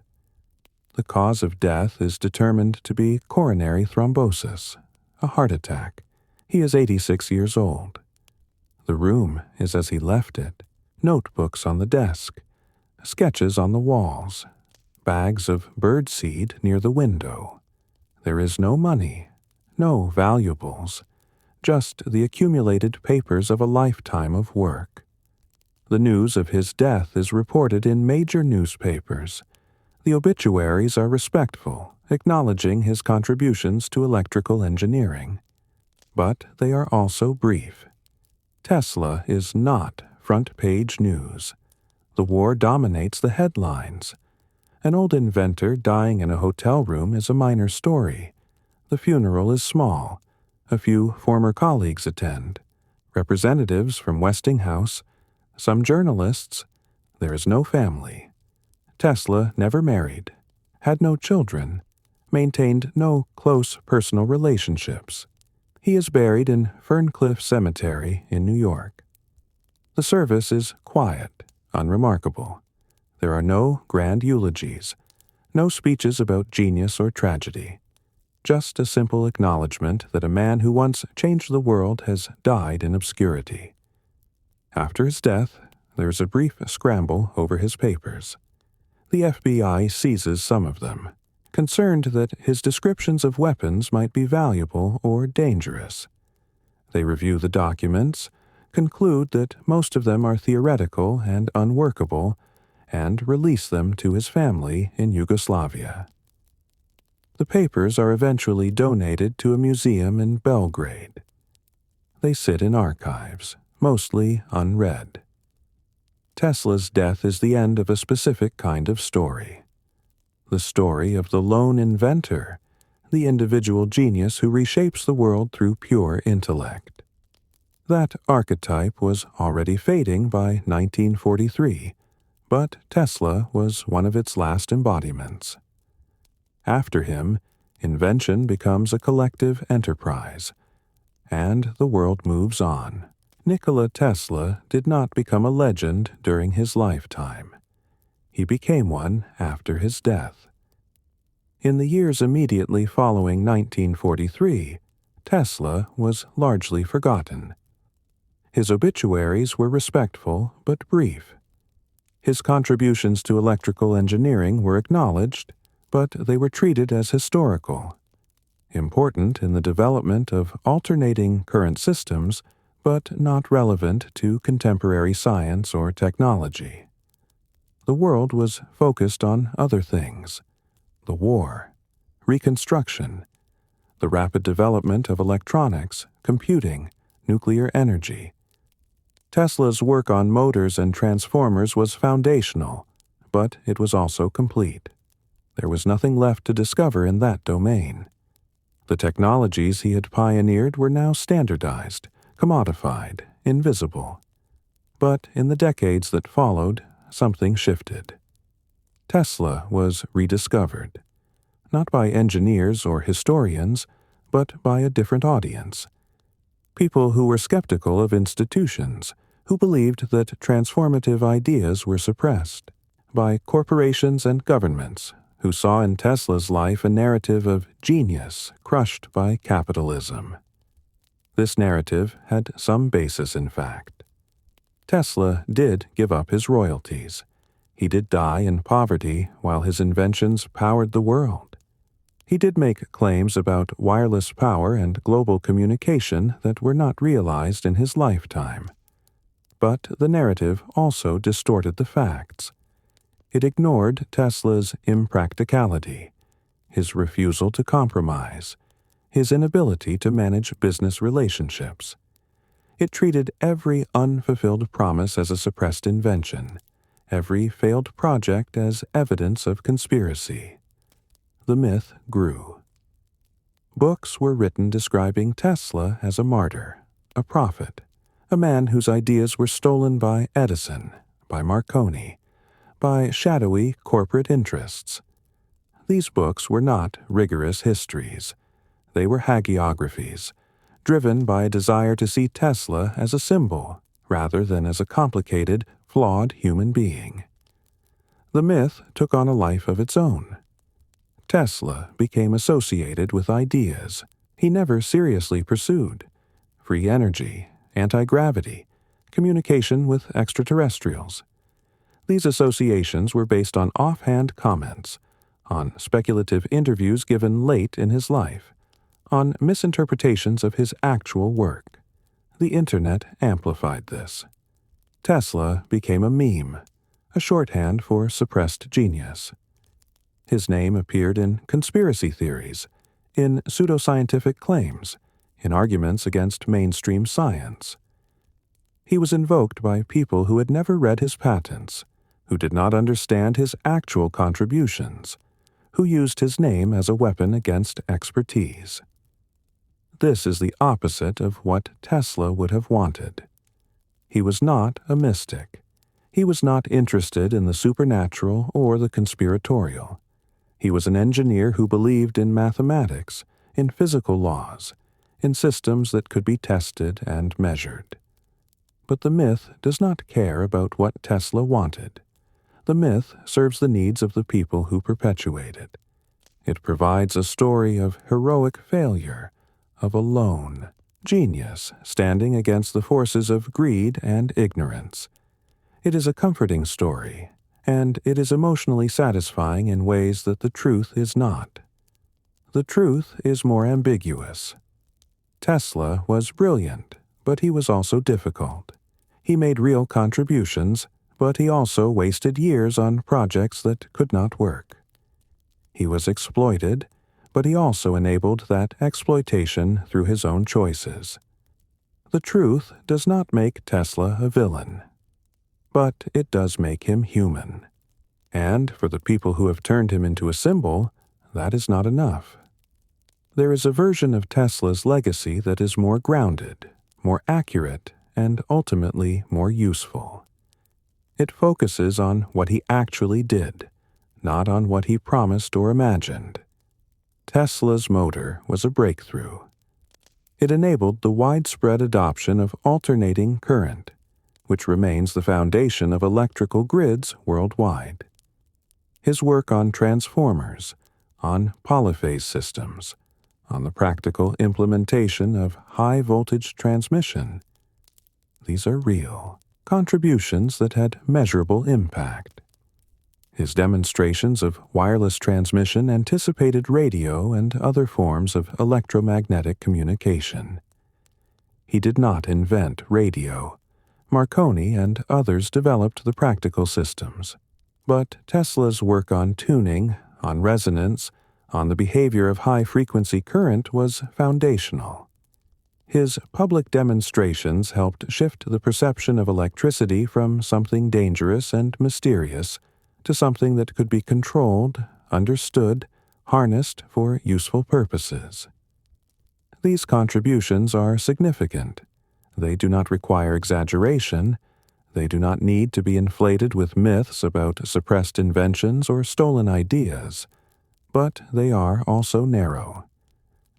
The cause of death is determined to be coronary thrombosis, a heart attack. He is 86 years old. The room is as he left it, notebooks on the desk, sketches on the walls, bags of birdseed near the window. There is no money, no valuables, just the accumulated papers of a lifetime of work. The news of his death is reported in major newspapers. The obituaries are respectful, acknowledging his contributions to electrical engineering. But they are also brief. Tesla is not front-page news. The war dominates the headlines. An old inventor dying in a hotel room is a minor story. The funeral is small. A few former colleagues attend. Representatives from Westinghouse, some journalists. There is no family. Tesla never married, had no children, maintained no close personal relationships. He is buried in Ferncliff Cemetery in New York. The service is quiet, unremarkable. There are no grand eulogies, no speeches about genius or tragedy. Just a simple acknowledgement that a man who once changed the world has died in obscurity. After his death, there is a brief scramble over his papers. The FBI seizes some of them, concerned that his descriptions of weapons might be valuable or dangerous. They review the documents, conclude that most of them are theoretical and unworkable, and release them to his family in Yugoslavia. The papers are eventually donated to a museum in Belgrade. They sit in archives, mostly unread. Tesla's death is the end of a specific kind of story. The story of the lone inventor, the individual genius who reshapes the world through pure intellect. That archetype was already fading by 1943, but Tesla was one of its last embodiments. After him, invention becomes a collective enterprise, and the world moves on. Nikola Tesla did not become a legend during his lifetime. He became one after his death. In the years immediately following 1943, Tesla was largely forgotten. His obituaries were respectful but brief. His contributions to electrical engineering were acknowledged, but they were treated as historical, important in the development of alternating current systems, but not relevant to contemporary science or technology. The world was focused on other things: the war, Reconstruction, the rapid development of electronics, computing, nuclear energy. Tesla's work on motors and transformers was foundational, but it was also complete. There was nothing left to discover in that domain. The technologies he had pioneered were now standardized, commodified, invisible. But in the decades that followed, something shifted. Tesla was rediscovered, not by engineers or historians, but by a different audience. People who were skeptical of institutions, who believed that transformative ideas were suppressed, by corporations and governments, who saw in Tesla's life a narrative of genius crushed by capitalism. This narrative had some basis in fact. Tesla did give up his royalties. He did die in poverty while his inventions powered the world. He did make claims about wireless power and global communication that were not realized in his lifetime. But the narrative also distorted the facts. It ignored Tesla's impracticality, his refusal to compromise, his inability to manage business relationships. It treated every unfulfilled promise as a suppressed invention, every failed project as evidence of conspiracy. The myth grew. Books were written describing Tesla as a martyr, a prophet, a man whose ideas were stolen by Edison, by Marconi, by shadowy corporate interests. These books were not rigorous histories. They were hagiographies, driven by a desire to see Tesla as a symbol rather than as a complicated, flawed human being. The myth took on a life of its own. Tesla became associated with ideas he never seriously pursued: free energy, anti-gravity, communication with extraterrestrials. These associations were based on offhand comments, on speculative interviews given late in his life, on misinterpretations of his actual work. The Internet amplified this. Tesla became a meme, a shorthand for suppressed genius. His name appeared in conspiracy theories, in pseudoscientific claims, in arguments against mainstream science. He was invoked by people who had never read his patents, who did not understand his actual contributions, who used his name as a weapon against expertise. This is the opposite of what Tesla would have wanted. He was not a mystic. He was not interested in the supernatural or the conspiratorial. He was an engineer who believed in mathematics, in physical laws, in systems that could be tested and measured. But the myth does not care about what Tesla wanted. The myth serves the needs of the people who perpetuate it. It provides a story of heroic failure, of a lone genius standing against the forces of greed and ignorance. It is a comforting story, and it is emotionally satisfying in ways that the truth is not. The truth is more ambiguous. Tesla was brilliant, but he was also difficult. He made real contributions, but he also wasted years on projects that could not work. He was exploited, but he also enabled that exploitation through his own choices. The truth does not make Tesla a villain, but it does make him human. And for the people who have turned him into a symbol, that is not enough. There is a version of Tesla's legacy that is more grounded, more accurate, and ultimately more useful. It focuses on what he actually did, not on what he promised or imagined. Tesla's motor was a breakthrough. It enabled the widespread adoption of alternating current, which remains the foundation of electrical grids worldwide. His work on transformers, on polyphase systems, on the practical implementation of high-voltage transmission, these are real contributions that had measurable impact. His demonstrations of wireless transmission anticipated radio and other forms of electromagnetic communication. He did not invent radio. Marconi and others developed the practical systems. But Tesla's work on tuning, on resonance, on the behavior of high-frequency current was foundational. His public demonstrations helped shift the perception of electricity from something dangerous and mysterious to something that could be controlled, understood, harnessed for useful purposes. These contributions are significant. They do not require exaggeration. They do not need to be inflated with myths about suppressed inventions or stolen ideas. But they are also narrow.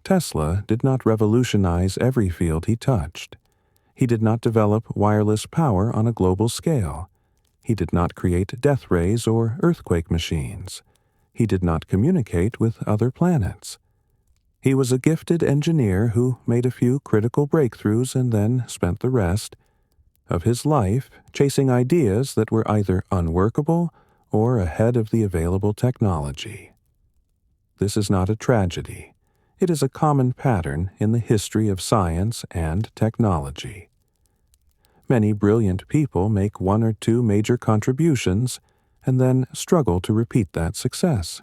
Tesla did not revolutionize every field he touched. He did not develop wireless power on a global scale. He did not create death rays or earthquake machines. He did not communicate with other planets. He was a gifted engineer who made a few critical breakthroughs and then spent the rest of his life chasing ideas that were either unworkable or ahead of the available technology. This is not a tragedy. It is a common pattern in the history of science and technology. Many brilliant people make one or two major contributions and then struggle to repeat that success.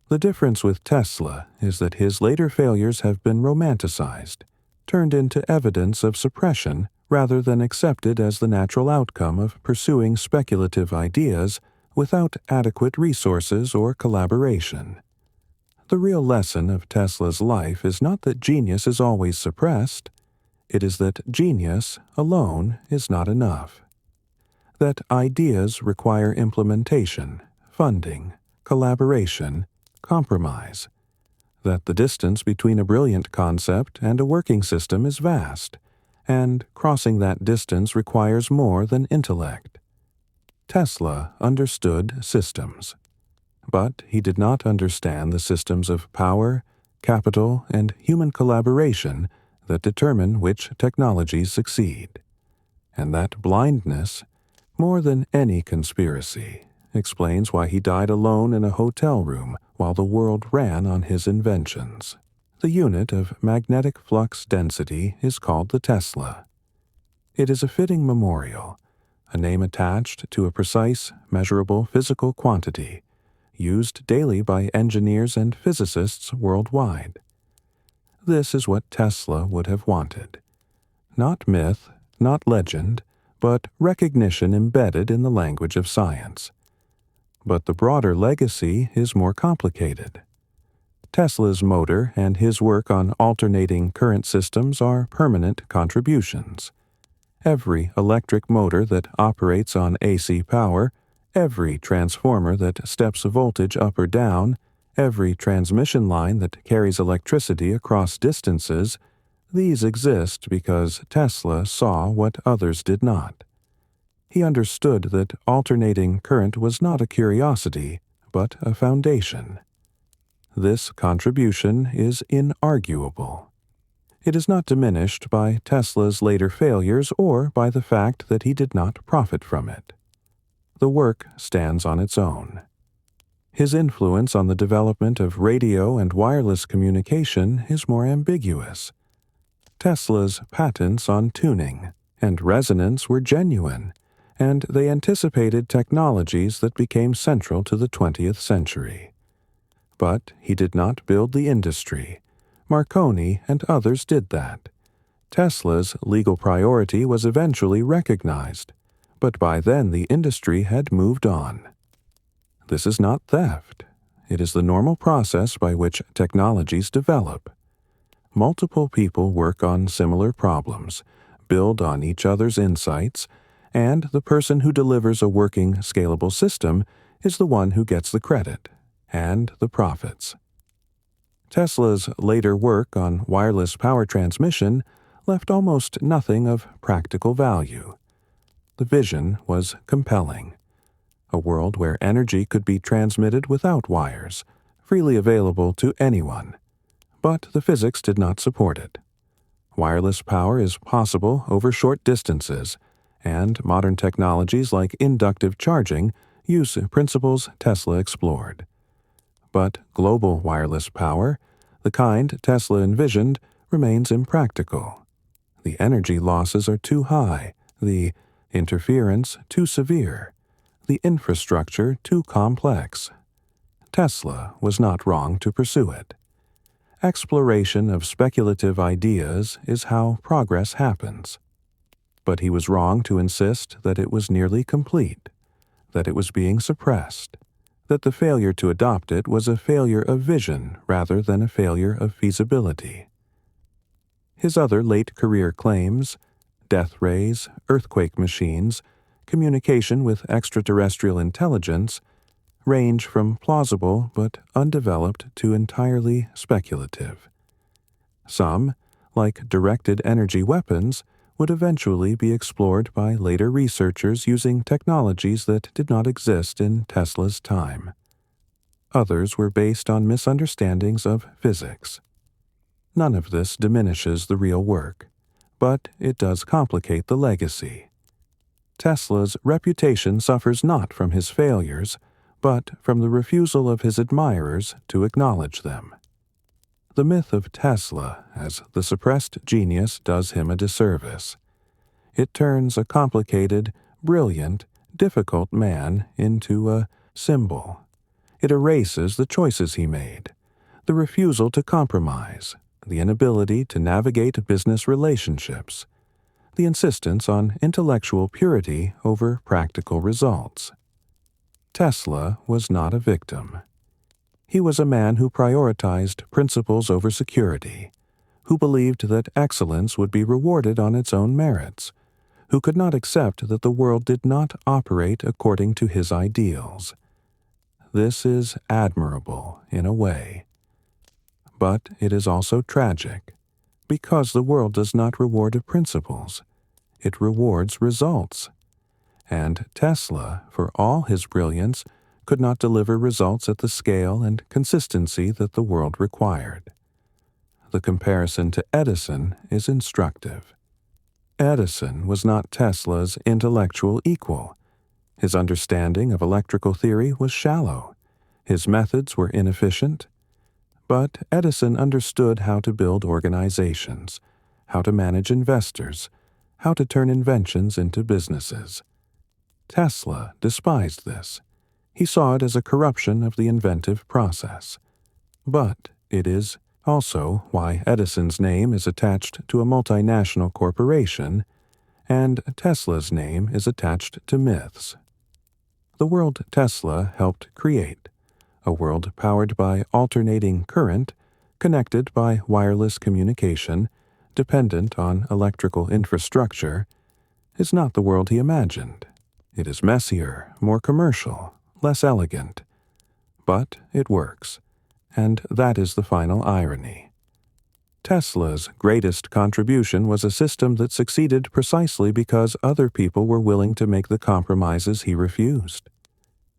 The difference with Tesla is that his later failures have been romanticized, turned into evidence of suppression rather than accepted as the natural outcome of pursuing speculative ideas without adequate resources or collaboration. The real lesson of Tesla's life is not that genius is always suppressed. It is that genius alone is not enough. That ideas require implementation, funding, collaboration, compromise. That the distance between a brilliant concept and a working system is vast, and crossing that distance requires more than intellect. Tesla understood systems. But he did not understand the systems of power, capital, and human collaboration that determine which technologies succeed. And that blindness, more than any conspiracy, explains why he died alone in a hotel room while the world ran on his inventions. The unit of magnetic flux density is called the Tesla. It is a fitting memorial, a name attached to a precise, measurable physical quantity, used daily by engineers and physicists worldwide. This is what Tesla would have wanted. Not myth, not legend, but recognition embedded in the language of science. But the broader legacy is more complicated. Tesla's motor and his work on alternating current systems are permanent contributions. Every electric motor that operates on AC power, every transformer that steps a voltage up or down, every transmission line that carries electricity across distances, these exist because Tesla saw what others did not. He understood that alternating current was not a curiosity, but a foundation. This contribution is inarguable. It is not diminished by Tesla's later failures or by the fact that he did not profit from it. The work stands on its own. His influence on the development of radio and wireless communication is more ambiguous. Tesla's patents on tuning and resonance were genuine, and they anticipated technologies that became central to the 20th century. But he did not build the industry. Marconi and others did that. Tesla's legal priority was eventually recognized, but by then the industry had moved on. This is not theft. It is the normal process by which technologies develop. Multiple people work on similar problems, build on each other's insights, and the person who delivers a working, scalable system is the one who gets the credit and the profits. Tesla's later work on wireless power transmission left almost nothing of practical value. The vision was compelling. A world where energy could be transmitted without wires, freely available to anyone. But the physics did not support it. Wireless power is possible over short distances, and modern technologies like inductive charging use principles Tesla explored. But global wireless power, the kind Tesla envisioned, remains impractical. The energy losses are too high, the interference too severe, the infrastructure too complex. Tesla was not wrong to pursue it. Exploration of speculative ideas is how progress happens. But he was wrong to insist that it was nearly complete, that it was being suppressed, that the failure to adopt it was a failure of vision rather than a failure of feasibility. His other late career claims, death rays, earthquake machines, communication with extraterrestrial intelligence, range from plausible but undeveloped to entirely speculative. Some, like directed energy weapons, would eventually be explored by later researchers using technologies that did not exist in Tesla's time. Others were based on misunderstandings of physics. None of this diminishes the real work, but it does complicate the legacy. Tesla's reputation suffers not from his failures, but from the refusal of his admirers to acknowledge them. The myth of Tesla as the suppressed genius does him a disservice. It turns a complicated, brilliant, difficult man into a symbol. It erases the choices he made, the refusal to compromise, the inability to navigate business relationships, the insistence on intellectual purity over practical results. Tesla was not a victim. He was a man who prioritized principles over security, who believed that excellence would be rewarded on its own merits, who could not accept that the world did not operate according to his ideals. This is admirable in a way. But it is also tragic, because the world does not reward principles. It rewards results. And Tesla, for all his brilliance, could not deliver results at the scale and consistency that the world required. The comparison to Edison is instructive. Edison was not Tesla's intellectual equal. His understanding of electrical theory was shallow. His methods were inefficient. But Edison understood how to build organizations, how to manage investors, how to turn inventions into businesses. Tesla despised this. He saw it as a corruption of the inventive process. But it is also why Edison's name is attached to a multinational corporation, and Tesla's name is attached to myths. The world Tesla helped create, a world powered by alternating current, connected by wireless communication, dependent on electrical infrastructure, is not the world he imagined. It is messier, more commercial, less elegant. But it works, and that is the final irony. Tesla's greatest contribution was a system that succeeded precisely because other people were willing to make the compromises he refused.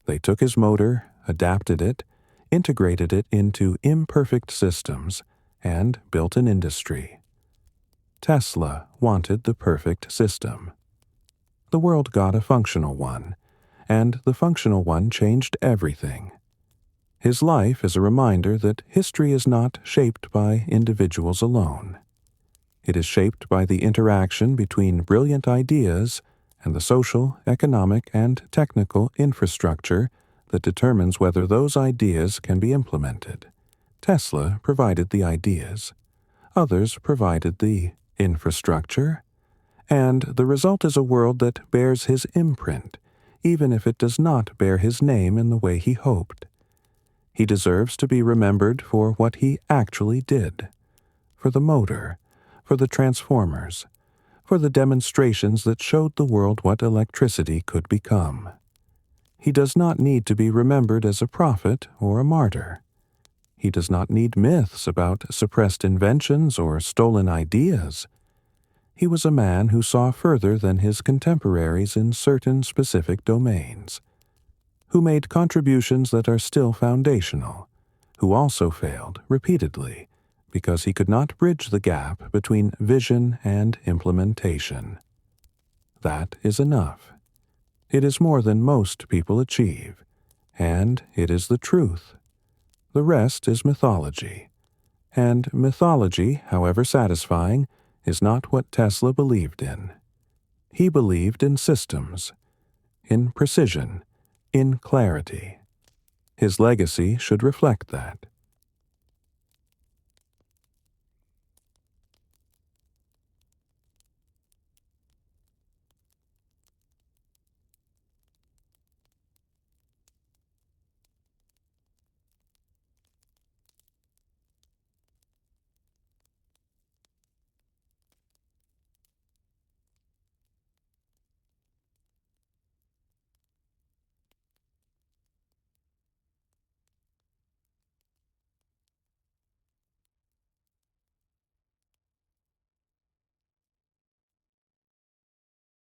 They took his motor, adapted it, integrated it into imperfect systems, and built an industry. Tesla wanted the perfect system. The world got a functional one, and the functional one changed everything. His life is a reminder that history is not shaped by individuals alone. It is shaped by the interaction between brilliant ideas and the social, economic, and technical infrastructure that determines whether those ideas can be implemented. Tesla provided the ideas. Others provided the infrastructure. And the result is a world that bears his imprint, even if it does not bear his name in the way he hoped. He deserves to be remembered for what he actually did, for the motor, for the transformers, for the demonstrations that showed the world what electricity could become. He does not need to be remembered as a prophet or a martyr. He does not need myths about suppressed inventions or stolen ideas. He was a man who saw further than his contemporaries in certain specific domains, who made contributions that are still foundational, who also failed repeatedly because he could not bridge the gap between vision and implementation. That is enough. It is more than most people achieve, and it is the truth. The rest is mythology, and mythology, however satisfying, is not what Tesla believed in. He believed in systems, in precision, in clarity. His legacy should reflect that.